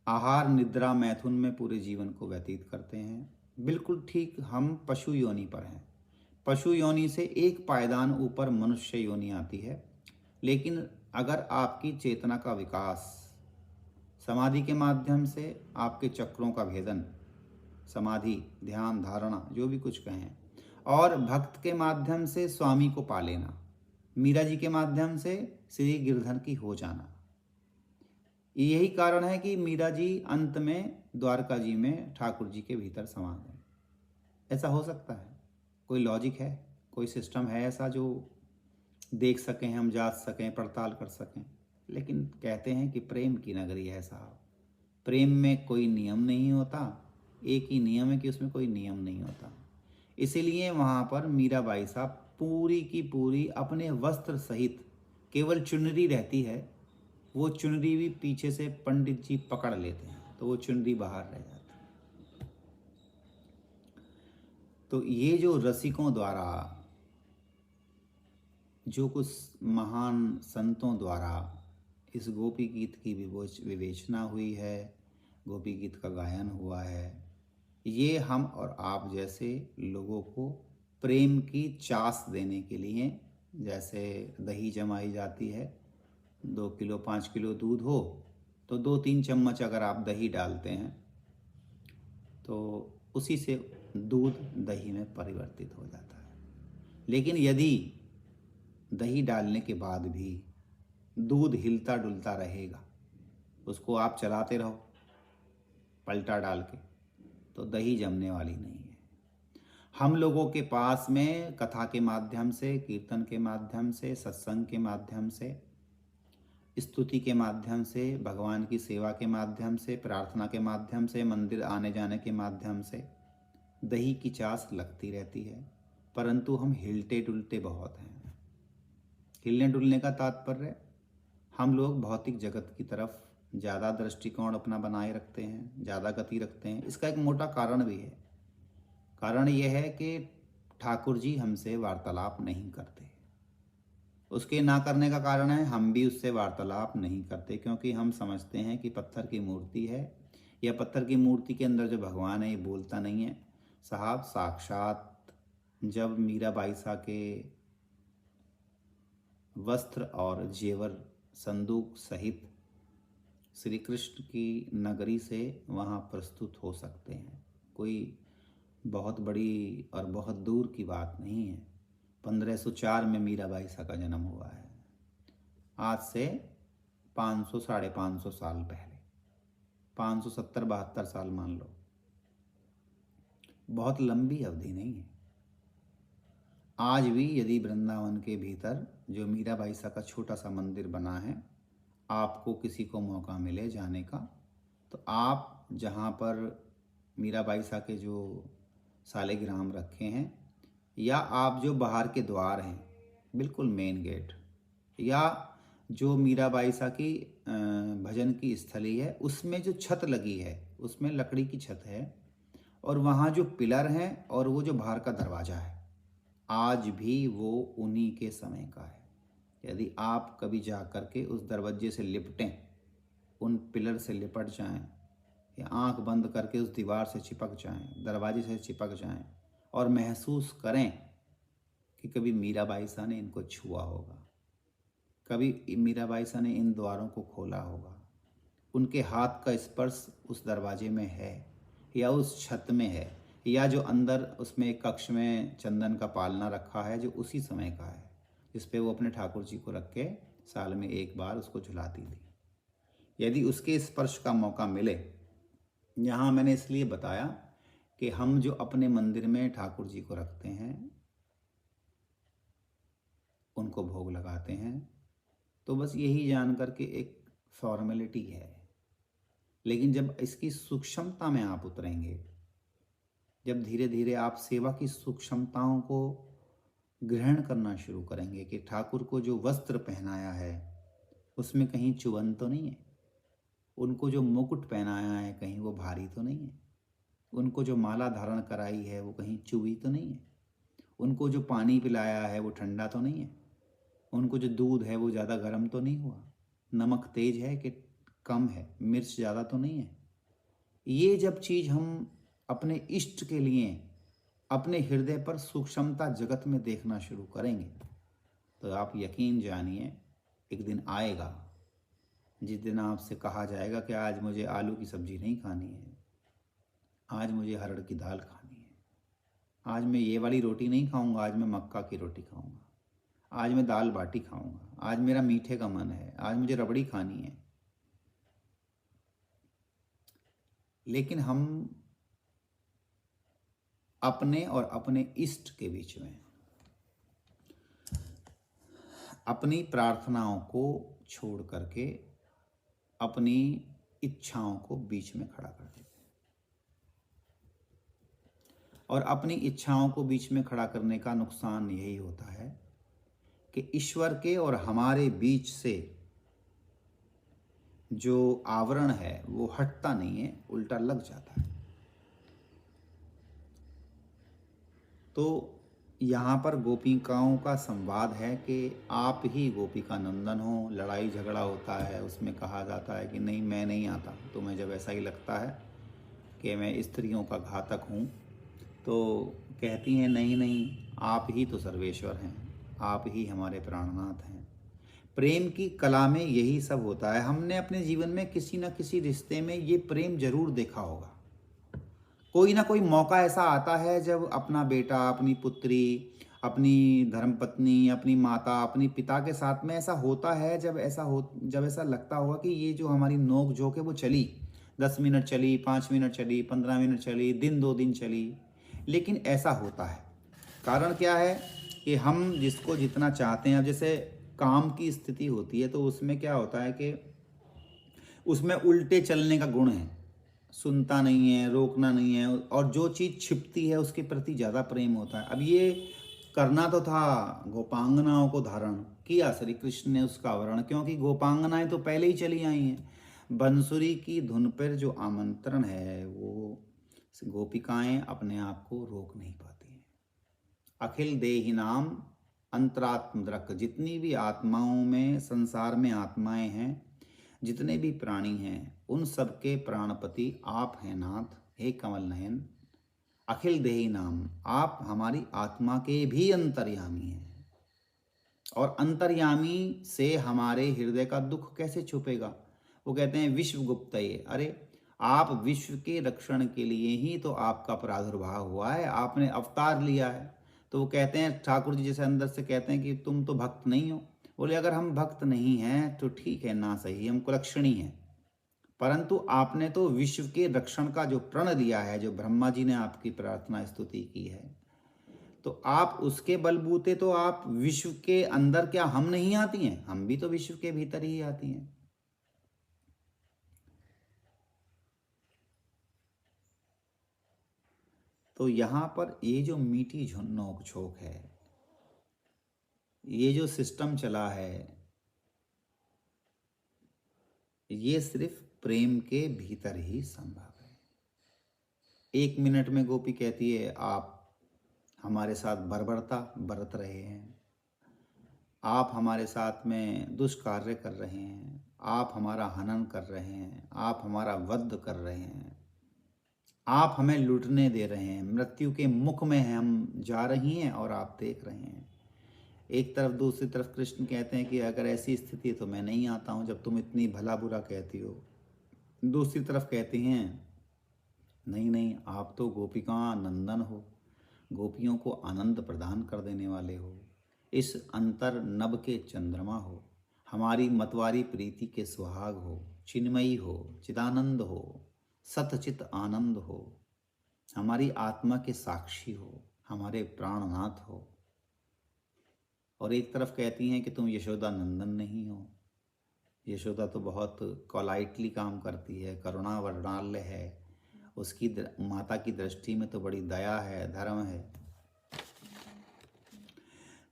आहार निद्रा मैथुन में पूरे जीवन को व्यतीत करते हैं, बिल्कुल ठीक हम पशु योनि पर हैं। पशु योनि से एक पायदान ऊपर मनुष्य योनि आती है। लेकिन अगर आपकी चेतना का विकास समाधि के माध्यम से, आपके चक्रों का भेदन, समाधि, ध्यान, धारणा, जो भी कुछ कहें, और भक्त के माध्यम से स्वामी को पा लेना, मीरा जी के माध्यम से श्री गिरधर की हो जाना, यही कारण है कि मीरा जी अंत में द्वारका जी में ठाकुर जी के भीतर समा गए। ऐसा हो सकता है? कोई लॉजिक है, कोई सिस्टम है ऐसा जो देख सकें, हम जांच सकें, पड़ताल कर सकें? लेकिन कहते हैं कि प्रेम की नगरी है साहब। प्रेम में कोई नियम नहीं होता, एक ही नियम है कि उसमें कोई नियम नहीं होता। इसीलिए वहाँ पर मीराबाई साहब पूरी की पूरी अपने वस्त्र सहित, केवल चुनरी रहती है, वो चुनरी भी पीछे से पंडित जी पकड़ लेते हैं तो वो चुनरी बाहर रह जाती है। तो ये जो रसिकों द्वारा, जो कुछ महान संतों द्वारा इस गोपी गीत की विवेचना हुई है, गोपी गीत का गायन हुआ है, ये हम और आप जैसे लोगों को प्रेम की चास देने के लिए, जैसे दही जमाई जाती है, 2 किलो 5 किलो दूध हो तो 2-3 चम्मच अगर आप दही डालते हैं तो उसी से दूध दही में परिवर्तित हो जाता है। लेकिन यदि दही डालने के बाद भी दूध हिलता डुलता रहेगा, उसको आप चलाते रहो पलटा डाल के, तो दही जमने वाली नहीं है। हम लोगों के पास में कथा के माध्यम से, कीर्तन के माध्यम से, सत्संग के माध्यम से, स्तुति के माध्यम से, भगवान की सेवा के माध्यम से, प्रार्थना के माध्यम से, मंदिर आने जाने के माध्यम से दही की चास लगती रहती है, परंतु हम हिलते डुलते बहुत हैं। हिलने डुलने का तात्पर्य, हम लोग भौतिक जगत की तरफ ज़्यादा दृष्टिकोण अपना बनाए रखते हैं, ज़्यादा गति रखते हैं। इसका एक मोटा कारण भी है। कारण यह है कि ठाकुर जी हमसे वार्तालाप नहीं करते। उसके ना करने का कारण है हम भी उससे वार्तालाप नहीं करते, क्योंकि हम समझते हैं कि पत्थर की मूर्ति है, या पत्थर की मूर्ति के अंदर जो भगवान है ये बोलता नहीं है। साहब साक्षात जब मीराबाई सा के वस्त्र और जेवर संदूक सहित श्री कृष्ण की नगरी से वहाँ प्रस्तुत हो सकते हैं, कोई बहुत बड़ी और बहुत दूर की बात नहीं है। 1504 में मीराबाई सा का जन्म हुआ है, आज से 500 550 साल पहले, 570-72 साल मान लो, बहुत लंबी अवधि नहीं है। आज भी यदि वृंदावन के भीतर जो मीराबाई सा का छोटा सा मंदिर बना है, आपको किसी को मौका मिले जाने का, तो आप जहाँ पर मीराबाई सा के जो सालिग्राम रखे हैं, या आप जो बाहर के द्वार हैं, बिल्कुल मेन गेट, या जो मीराबाई सा की भजन की स्थली है, उसमें जो छत लगी है, उसमें लकड़ी की छत है, और वहाँ जो पिलर हैं और वो जो बाहर का दरवाज़ा है, आज भी वो उन्हीं के समय का है। यदि आप कभी जा कर के उस दरवाजे से लिपटें, उन पिलर से लिपट जाएं, या आंख बंद करके उस दीवार से चिपक जाएं, दरवाजे से चिपक जाएं, और महसूस करें कि कभी मीराबाई सा ने इनको छुआ होगा, कभी मीराबाई सा ने इन द्वारों को खोला होगा, उनके हाथ का स्पर्श उस दरवाजे में है, या उस छत में है, या जो अंदर उसमें एक कक्ष में चंदन का पालना रखा है जो उसी समय का है, जिस पे वो अपने ठाकुर जी को रख के साल में एक बार उसको झुलाती थी। यदि उसके स्पर्श का मौका मिले, यहाँ मैंने इसलिए बताया कि हम जो अपने मंदिर में ठाकुर जी को रखते हैं, उनको भोग लगाते हैं, तो बस यही जान कर के एक फॉर्मेलिटी है। लेकिन जब इसकी सूक्ष्मता में आप उतरेंगे, जब धीरे धीरे आप सेवा की सूक्ष्मताओं को ग्रहण करना शुरू करेंगे कि ठाकुर को जो वस्त्र पहनाया है उसमें कहीं चुभन तो नहीं है, उनको जो मुकुट पहनाया है कहीं वो भारी तो नहीं है, उनको जो माला धारण कराई है वो कहीं चुभी तो नहीं है, उनको जो पानी पिलाया है वो ठंडा तो नहीं है, उनको जो दूध है वो ज़्यादा गर्म तो नहीं हुआ, नमक तेज है कि कम है, मिर्च ज़्यादा तो नहीं है। ये जब चीज़ हम अपने इष्ट के लिए अपने हृदय पर सूक्ष्मता जगत में देखना शुरू करेंगे, तो आप यकीन जानिए एक दिन आएगा जिस दिन आपसे कहा जाएगा कि आज मुझे आलू की सब्ज़ी नहीं खानी है, आज मुझे हरड़ की दाल खानी है, आज मैं ये वाली रोटी नहीं खाऊंगा, आज मैं मक्का की रोटी खाऊंगा, आज मैं दाल बाटी खाऊंगा, आज मेरा मीठे का मन है, आज मुझे रबड़ी खानी है। लेकिन हम अपने और अपने इष्ट के बीच में, अपनी प्रार्थनाओं को छोड़ करके अपनी इच्छाओं को बीच में खड़ा कर देते हैं। और अपनी इच्छाओं को बीच में खड़ा करने का नुकसान यही होता है कि ईश्वर के और हमारे बीच से जो आवरण है वो हटता नहीं है, उल्टा लग जाता है। तो यहाँ पर गोपिकाओं का संवाद है कि आप ही गोपिका नंदन हो। लड़ाई झगड़ा होता है, उसमें कहा जाता है कि नहीं मैं नहीं आता। तुम्हें जब ऐसा ही लगता है कि मैं स्त्रियों का घातक हूँ, तो कहती हैं नहीं नहीं, आप ही तो सर्वेश्वर हैं, आप ही हमारे प्राणनाथ हैं। प्रेम की कला में यही सब होता है। हमने अपने जीवन में किसी न किसी रिश्ते में ये प्रेम जरूर देखा होगा। कोई ना कोई मौका ऐसा आता है जब अपना बेटा, अपनी पुत्री, अपनी धर्मपत्नी, अपनी माता, अपनी पिता के साथ में ऐसा होता है, जब ऐसा लगता होगा कि ये जो हमारी नोक झोंक है वो चली, 10 मिनट चली, 5 मिनट चली, 15 मिनट चली, दिन 2 दिन चली, लेकिन ऐसा होता है। कारण क्या है कि हम जिसको जितना चाहते हैं, अब जैसे काम की स्थिति होती है तो उसमें क्या होता है कि उसमें उल्टे चलने का गुण है, सुनता नहीं है, रोकना नहीं है, और जो चीज़ छिपती है उसके प्रति ज़्यादा प्रेम होता है। अब ये करना तो था, गोपांगनाओं को धारण किया श्री कृष्ण ने उसका आवरण, क्योंकि गोपांगनाएं तो पहले ही चली आई हैं। बंसुरी की धुन पर जो आमंत्रण है वो गोपिकाएं अपने आप को रोक नहीं पाती हैं। अखिल देहि नाम अंतरात्मद्रक, जितनी भी आत्माओं में, संसार में आत्माएं हैं, जितने भी प्राणी हैं, उन सबके प्राणपति आप हैं नाथ, हे कमल नयन। अखिल देहि नाम, आप हमारी आत्मा के भी अंतर्यामी हैं। और अंतर्यामी से हमारे हृदय का दुख कैसे छुपेगा? वो कहते हैं विश्व गुप्तये, अरे आप विश्व के रक्षण के लिए ही तो आपका प्रादुर्भाव हुआ है, आपने अवतार लिया है। तो वो कहते हैं, ठाकुर जी जैसे अंदर से कहते हैं कि तुम तो भक्त नहीं हो। बोले अगर हम भक्त नहीं हैं तो ठीक है ना, सही, हम कुलक्षणी हैं, परंतु आपने तो विश्व के रक्षण का जो प्रण लिया है, जो ब्रह्मा जी ने आपकी प्रार्थना स्तुति की है, तो आप उसके बलबूते तो आप विश्व के अंदर, क्या हम नहीं आती हैं? हम भी तो विश्व के भीतर ही आती हैं। तो यहाँ पर ये जो मीठी नोक झोंक है, ये जो सिस्टम चला है, ये सिर्फ प्रेम के भीतर ही संभव है। 1 मिनट में गोपी कहती है आप हमारे साथ बर्बरता बरत रहे हैं, आप हमारे साथ में दुष्कार्य कर रहे हैं, आप हमारा हनन कर रहे हैं, आप हमारा वध कर रहे हैं, आप हमें लूटने दे रहे हैं, मृत्यु के मुख में हम जा रही हैं और आप देख रहे हैं। एक तरफ, दूसरी तरफ कृष्ण कहते हैं कि अगर ऐसी स्थिति है तो मैं नहीं आता हूँ जब तुम इतनी भला बुरा कहती हो। दूसरी तरफ कहती हैं नहीं नहीं, आप तो गोपिका नंदन हो, गोपियों को आनंद प्रदान कर देने वाले हो, इस अंतर नभ के चंद्रमा हो, हमारी मतवारी प्रीति के सुहाग हो, चिन्मयी हो, चिदानंद हो, सतचित आनंद हो, हमारी आत्मा के साक्षी हो, हमारे प्राणनाथ हो। और एक तरफ कहती हैं कि तुम यशोदा नंदन नहीं हो। यशोदा तो बहुत कोलाइटली काम करती है, करुणा वर्णाल्य है, उसकी माता की दृष्टि में तो बड़ी दया है, धर्म है।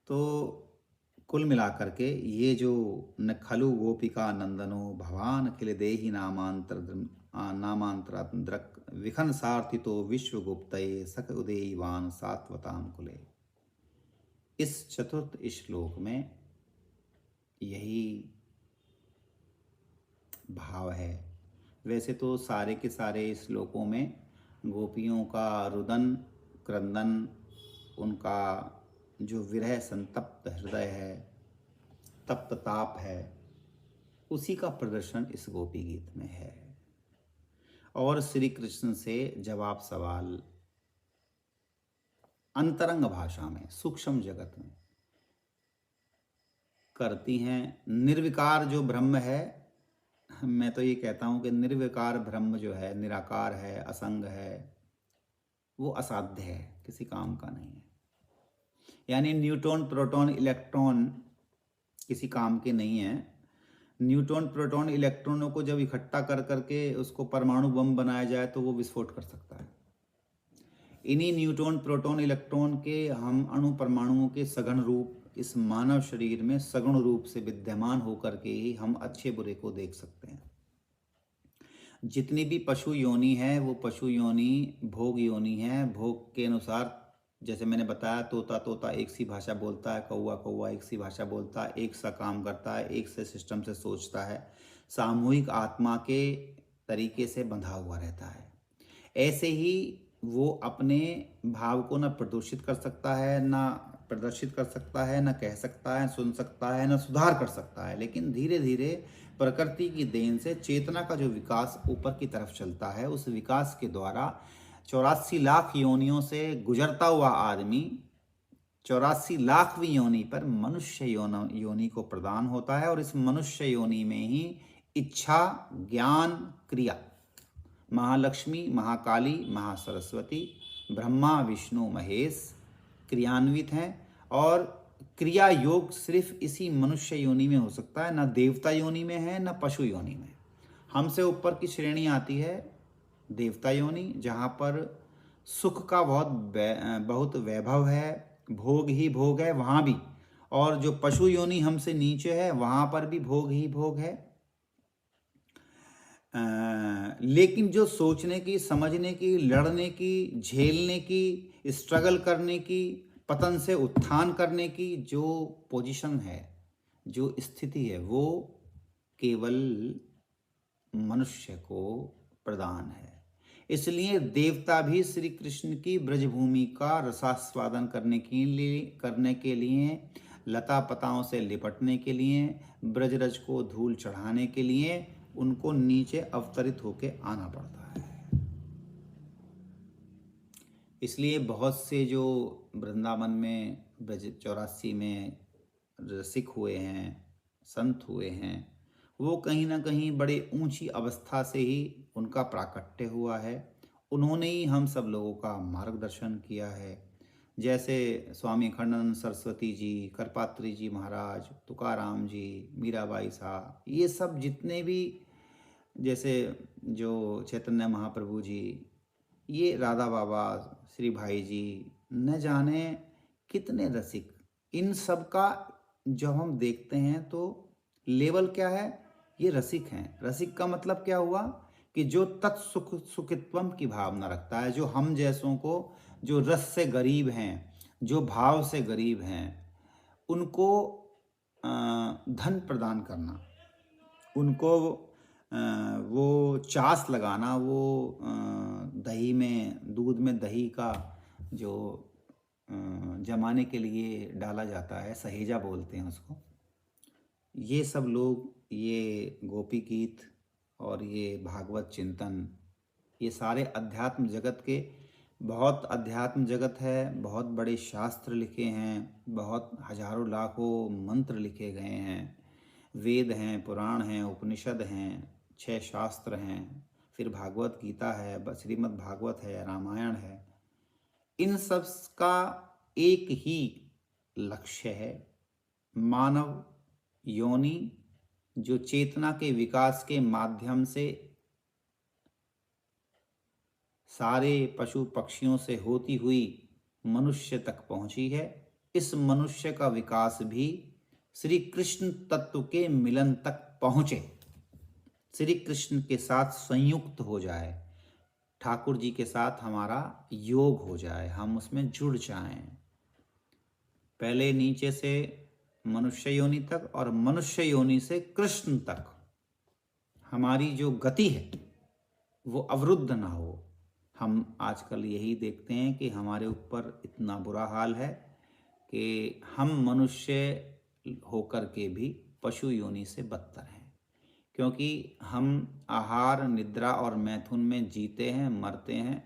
तो कुल मिलाकर के ये जो न खलु गोपिका नंदनो भवान अखिल देहि नामांतराद्रक विखन सार्थितो विश्वगुप्तये सख उदेयवान सात्वताम कुले, इस चतुर्थ श्लोक में यही भाव है। वैसे तो सारे के सारे श्लोकों में गोपियों का रुदन क्रंदन, उनका जो विरह संतप्त हृदय है, तप्त ताप है, उसी का प्रदर्शन इस गोपी गीत में है। और श्री कृष्ण से जवाब सवाल अंतरंग भाषा में, सूक्ष्म जगत में करती हैं। निर्विकार जो ब्रह्म है, मैं तो ये कहता हूँ कि निर्विकार ब्रह्म जो है, निराकार है, असंग है, वो असाध्य है, किसी काम का नहीं है। यानी न्यूट्रॉन प्रोटॉन इलेक्ट्रॉन किसी काम के नहीं है। न्यूट्रॉन प्रोटॉन इलेक्ट्रॉनों को जब इकट्ठा कर करके उसको परमाणु बम बनाया जाए तो वो विस्फोट कर सकता है। इन्हीं न्यूट्रॉन प्रोटॉन इलेक्ट्रॉन के हम अणु परमाणुओं के सघन रूप इस मानव शरीर में सगुण रूप से विद्यमान होकर के ही हम अच्छे बुरे को देख सकते हैं। जितनी भी पशु योनि है वो पशु योनि भोग योनि है। भोग के अनुसार, जैसे मैंने बताया, तोता तोता एक सी भाषा बोलता है, कौवा कौवा एक सी भाषा बोलता है, एक सा काम करता है, एक से सिस्टम से सोचता है, सामूहिक आत्मा के तरीके से बंधा हुआ रहता है। ऐसे ही वो अपने भाव को न प्रदर्शित कर सकता है, ना प्रदर्शित कर सकता है, न कह सकता है, सुन सकता है, न सुधार कर सकता है। लेकिन धीरे धीरे प्रकृति की देन से चेतना का जो विकास ऊपर की तरफ चलता है, उस विकास के द्वारा 84 लाख योनियों से गुजरता हुआ आदमी 84 लाखवीं योनि पर मनुष्य योनि को प्रदान होता है। और इस मनुष्य योनि में ही इच्छा, ज्ञान, क्रिया, महालक्ष्मी, महाकाली, महासरस्वती, ब्रह्मा, विष्णु, महेश क्रियान्वित हैं। और क्रिया योग सिर्फ इसी मनुष्य योनि में हो सकता है, ना देवता योनि में है, ना पशु योनि में। हमसे ऊपर की श्रेणी आती है देवता योनि, जहाँ पर सुख का बहुत वैभव है, भोग ही भोग है वहाँ भी। और जो पशु योनि हमसे नीचे है वहाँ पर भी भोग ही भोग है। लेकिन जो सोचने की, समझने की, लड़ने की, झेलने की, स्ट्रगल करने की, पतन से उत्थान करने की जो पोजीशन है, जो स्थिति है, वो केवल मनुष्य को प्रदान है। इसलिए देवता भी श्री कृष्ण की ब्रजभूमि का रसास्वादन करने के लिए, लता पताओं से लिपटने के लिए, ब्रजरज को धूल चढ़ाने के लिए उनको नीचे अवतरित होके आना पड़ता है। इसलिए बहुत से जो वृंदावन में ब्रज 84 में रसिक हुए हैं, संत हुए हैं, वो कहीं ना कहीं बड़े ऊंची अवस्था से ही उनका प्राकट्य हुआ है। उन्होंने ही हम सब लोगों का मार्गदर्शन किया है। जैसे स्वामी अखंडानंद सरस्वती जी, करपात्री जी महाराज, तुकाराम जी, मीराबाई साहब, ये सब जितने भी, जैसे जो चैतन्य महाप्रभु जी, ये राधा बाबा, श्री भाई जी, न जाने कितने रसिक, इन सब का जब हम देखते हैं तो लेवल क्या है, ये रसिक हैं। रसिक का मतलब क्या हुआ कि जो तत्सुख सुखित्वम की भावना रखता है, जो हम जैसों को, जो रस से गरीब हैं, जो भाव से गरीब हैं, उनको धन प्रदान करना, उनको वो चास लगाना, वो दही में, दूध में दही का जो जमाने के लिए डाला जाता है, सहेजा बोलते हैं उसको, ये सब लोग, ये गोपी गीत और ये भागवत चिंतन, ये सारे अध्यात्म जगत के, बहुत अध्यात्म जगत है, बहुत बड़े शास्त्र लिखे हैं, बहुत हजारों लाखों मंत्र लिखे गए हैं, वेद हैं, पुराण हैं, उपनिषद हैं, 6 शास्त्र हैं, फिर भागवत गीता है, श्रीमद् भागवत है, रामायण है। इन सब का एक ही लक्ष्य है, मानव योनि जो चेतना के विकास के माध्यम से सारे पशु पक्षियों से होती हुई मनुष्य तक पहुंची है। इस मनुष्य का विकास भी श्री कृष्ण तत्व के मिलन तक पहुंचे, श्री कृष्ण के साथ संयुक्त हो जाए, ठाकुर जी के साथ हमारा योग हो जाए, हम उसमें जुड़ जाएं। पहले नीचे से मनुष्य योनि तक और मनुष्य योनि से कृष्ण तक हमारी जो गति है वो अवरुद्ध ना हो। हम आजकल यही देखते हैं कि हमारे ऊपर इतना बुरा हाल है कि हम मनुष्य होकर के भी पशु योनि से बदतर हैं, क्योंकि हम आहार, निद्रा और मैथुन में जीते हैं, मरते हैं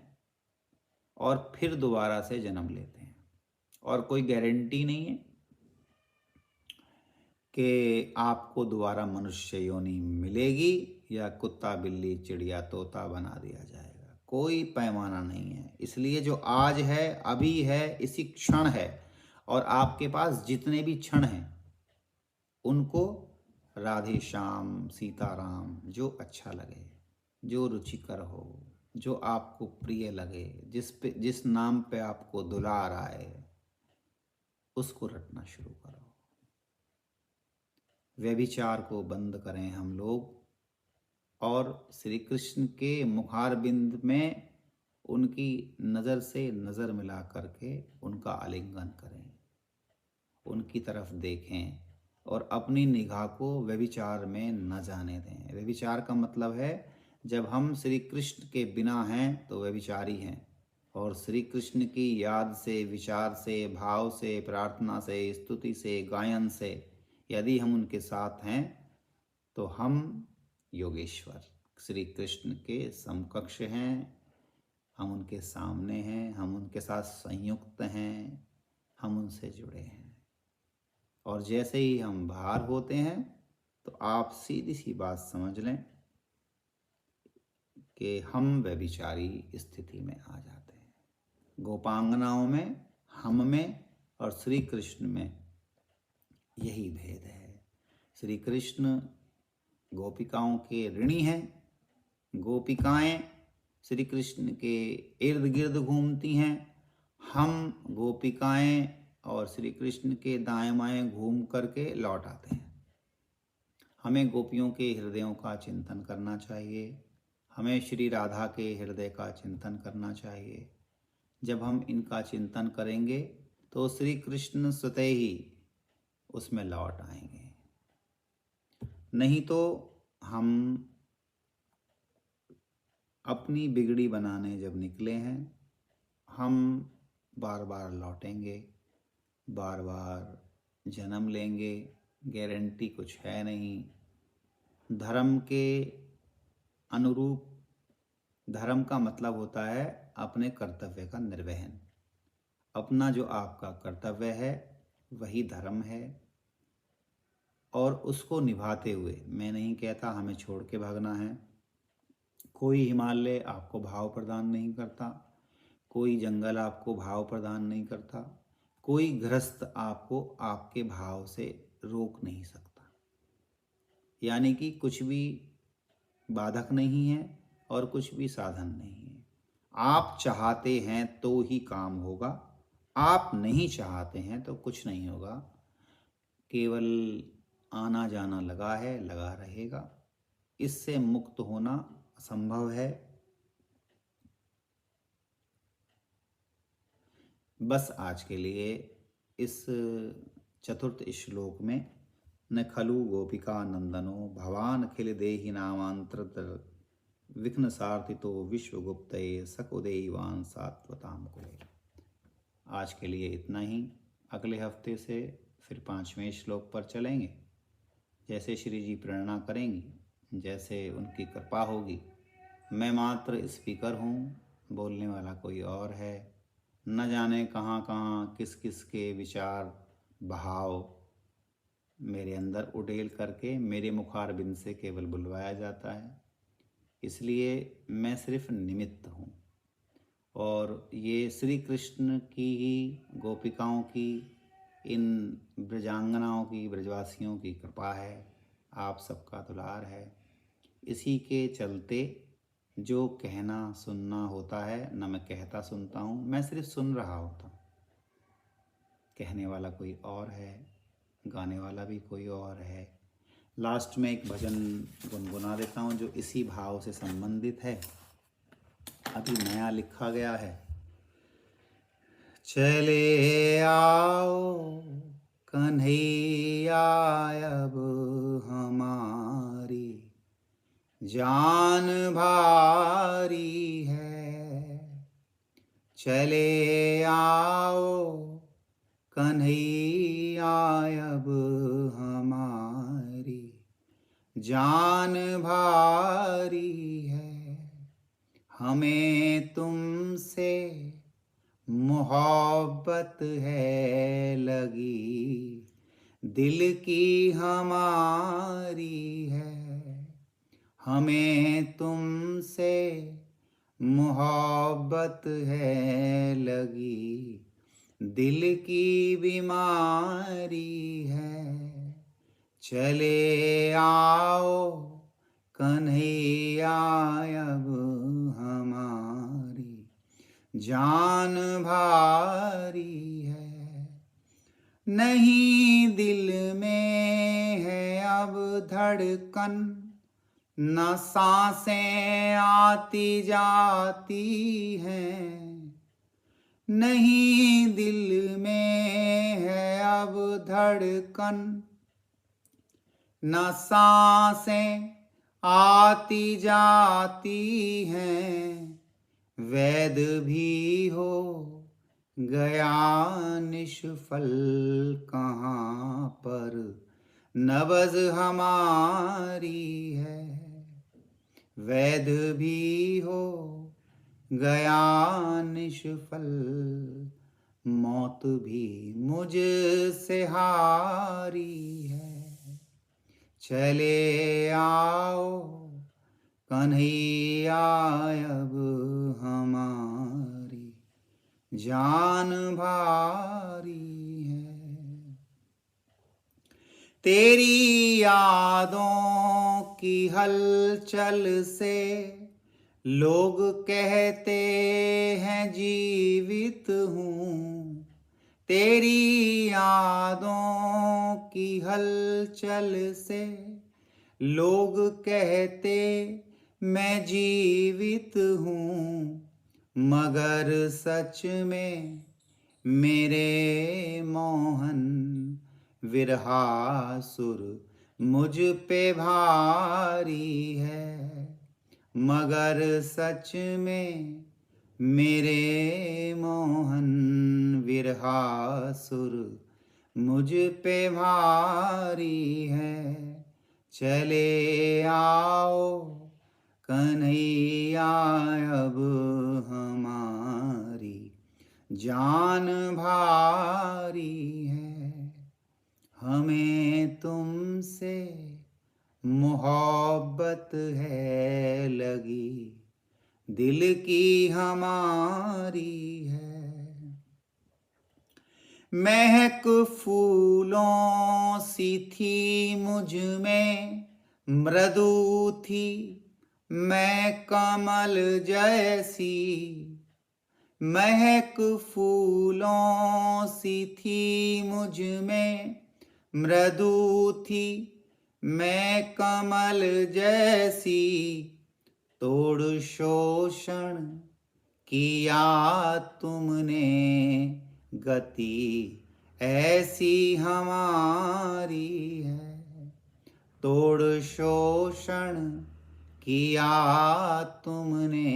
और फिर दोबारा से जन्म लेते हैं, और कोई गारंटी नहीं है कि आपको दोबारा मनुष्य योनि मिलेगी या कुत्ता, बिल्ली, चिड़िया, तोता बना दिया जाएगा। कोई पैमाना नहीं है। इसलिए जो आज है, अभी है, इसी क्षण है, और आपके पास जितने भी क्षण हैं उनको राधे श्याम सीताराम जो अच्छा लगे, जो रुचिकर हो, जो आपको प्रिय लगे, जिस नाम पे आपको दुलार आए, उसको रटना शुरू करो। व्यभिचार को बंद करें हम लोग, और श्री कृष्ण के मुखारबिंद में उनकी नज़र से नज़र मिला करके उनका आलिंगन करें, उनकी तरफ देखें और अपनी निगाह को व्यभिचार में न जाने दें। व्यभिचार का मतलब है जब हम श्री कृष्ण के बिना हैं तो व्यभिचारी हैं, और श्री कृष्ण की याद से, विचार से, भाव से, प्रार्थना से, स्तुति से, गायन से यदि हम उनके साथ हैं तो हम योगेश्वर श्री कृष्ण के समकक्ष हैं, हम उनके सामने हैं, हम उनके साथ संयुक्त हैं, हम उनसे जुड़े हैं। और जैसे ही हम बाहर होते हैं तो आप सीधी सी बात समझ लें कि हम व्यभिचारी स्थिति में आ जाते हैं। गोपांगनाओं में, हम में और श्री कृष्ण में यही भेद है। श्री कृष्ण गोपिकाओं के ऋणी हैं, गोपिकाएं श्री कृष्ण के इर्द गिर्द घूमती हैं, हम गोपिकाएं और श्री कृष्ण के दाएं बाएं घूम करके लौट आते हैं। हमें गोपियों के हृदयों का चिंतन करना चाहिए, हमें श्री राधा के हृदय का चिंतन करना चाहिए। जब हम इनका चिंतन करेंगे तो श्री कृष्ण स्वतः ही उसमें लौट आएंगे। नहीं तो हम अपनी बिगड़ी बनाने जब निकले हैं, हम बार बार लौटेंगे, बार बार जन्म लेंगे, गारंटी कुछ है नहीं। धर्म के अनुरूप, धर्म का मतलब होता है अपने कर्तव्य का निर्वहन। अपना जो आपका कर्तव्य है वही धर्म है, और उसको निभाते हुए, मैं नहीं कहता हमें छोड़ के भागना है। कोई हिमालय आपको भाव प्रदान नहीं करता, कोई जंगल आपको भाव प्रदान नहीं करता, कोई गृहस्थ आपको आपके भाव से रोक नहीं सकता। यानी कि कुछ भी बाधक नहीं है और कुछ भी साधन नहीं है। आप चाहते हैं तो ही काम होगा, आप नहीं चाहते हैं तो कुछ नहीं होगा। केवल आना जाना लगा है, लगा रहेगा। इससे मुक्त होना असंभव है। बस आज के लिए इस चतुर्थ श्लोक में न खलु गोपिका नंदनो भवान अखिल देहि नामांतृत विघ्न सार्थितो विश्वगुप्तये सकुदेवान सात्वताम कुले। आज के लिए इतना ही। अगले हफ्ते से फिर 5वें श्लोक पर चलेंगे। जैसे श्री जी प्रेरणा करेंगी, जैसे उनकी कृपा होगी। मैं मात्र स्पीकर हूँ, बोलने वाला कोई और है। न जाने कहाँ कहाँ किस किस के विचार, भाव मेरे अंदर उड़ेल करके मेरे मुखारबिंद से केवल बुलवाया जाता है। इसलिए मैं सिर्फ निमित्त हूँ, और ये श्री कृष्ण की ही, गोपिकाओं की, इन ब्रजांगनाओं की, ब्रजवासियों की कृपा है, आप सबका दुलार है। इसी के चलते जो कहना सुनना होता है, न मैं कहता सुनता हूँ, मैं सिर्फ सुन रहा होता हूँ। कहने वाला कोई और है, गाने वाला भी कोई और है। लास्ट में एक भजन गुनगुना देता हूँ जो इसी भाव से संबंधित है, अभी नया लिखा गया है। चले आओ कन्हैया अब हमारी जान भारी है। चले आओ कन्हैया अब हमारी जान भारी है। हमें तुमसे मोहब्बत है लगी, दिल की हमारी है। हमें तुमसे मोहब्बत है लगी, दिल की बीमारी है। चले आओ कन्हैया अब हमारी जान भारी है। नहीं दिल में है अब धड़कन, न सांसें आती जाती हैं। नहीं दिल में है अब धड़कन, न सांसें आती जाती हैं। वैद भी हो गया निष्फल, कहाँ पर नबज़ हमारी है। वैद भी हो गया निष्फल, मौत भी मुझसे हारी है। चले आओ कन्हैया अब हमारी जान भारी है। तेरी यादों की हलचल से लोग कहते हैं जीवित हूँ। तेरी यादों की हलचल से लोग कहते मैं जीवित हूँ, मगर सच में मेरे मोहन विरहासुर मुझ पे भारी है। मगर सच में मेरे मोहन विरहासुर मुझ पे भारी है। चले आओ कन्हैया अब हमारी जान भारी है। हमें तुमसे मोहब्बत है लगी, दिल की हमारी है। महक फूलों सी थी मुझ में, मृदु थी मैं कमल जैसी। महक फूलों सी थी मुझ में, मृदु थी मैं कमल जैसी। तोड़ शोषण किया तुमने, गति ऐसी हमारी है। तोड़ शोषण किया तुमने,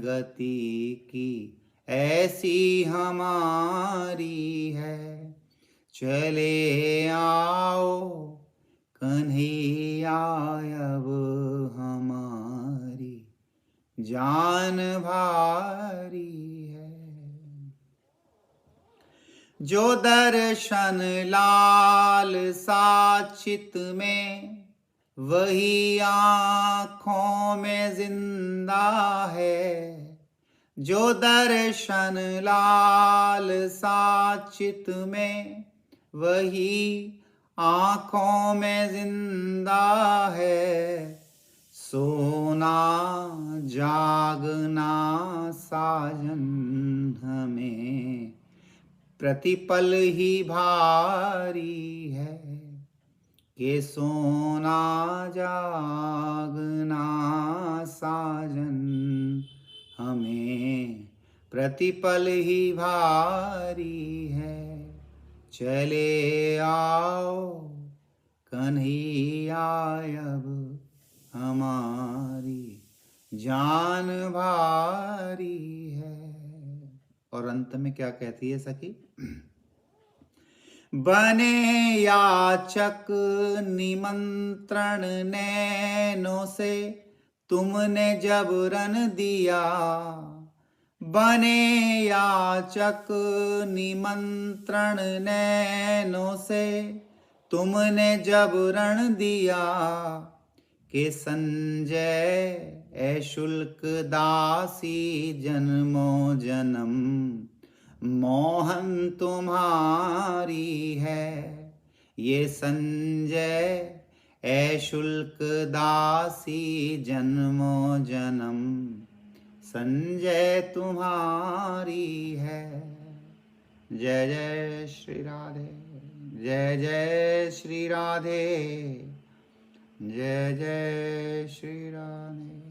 गति की ऐसी हमारी है। चले आओ कन्हैया अब हमारी जान भारी है। जो दर्शन लाल साचित में, वही आँखों में जिंदा है। जो दर्शन लाल साचित में, वही आँखों में जिंदा है। सोना जागना साजन हमें प्रतिपल ही भारी है। के सोना जागना साजन हमें प्रतिपल ही भारी है। चले आओ कन्हैया अब हमारी जान भारी है। और अंत में क्या कहती है सखी? बने याचक निमंत्रण नैनों से तुमने जबरन दिया। बने याचक निमंत्रण नैनों से तुमने जबरन दिया। कि संजय शुल्क दासी जन्मो जन्म मोहन तुम्हारी है। ये संजय शुल्क दासी जन्मो जन्म संजय तुम्हारी है। जय जय श्री राधे, जय जय श्री राधे, जय जय श्री राधे।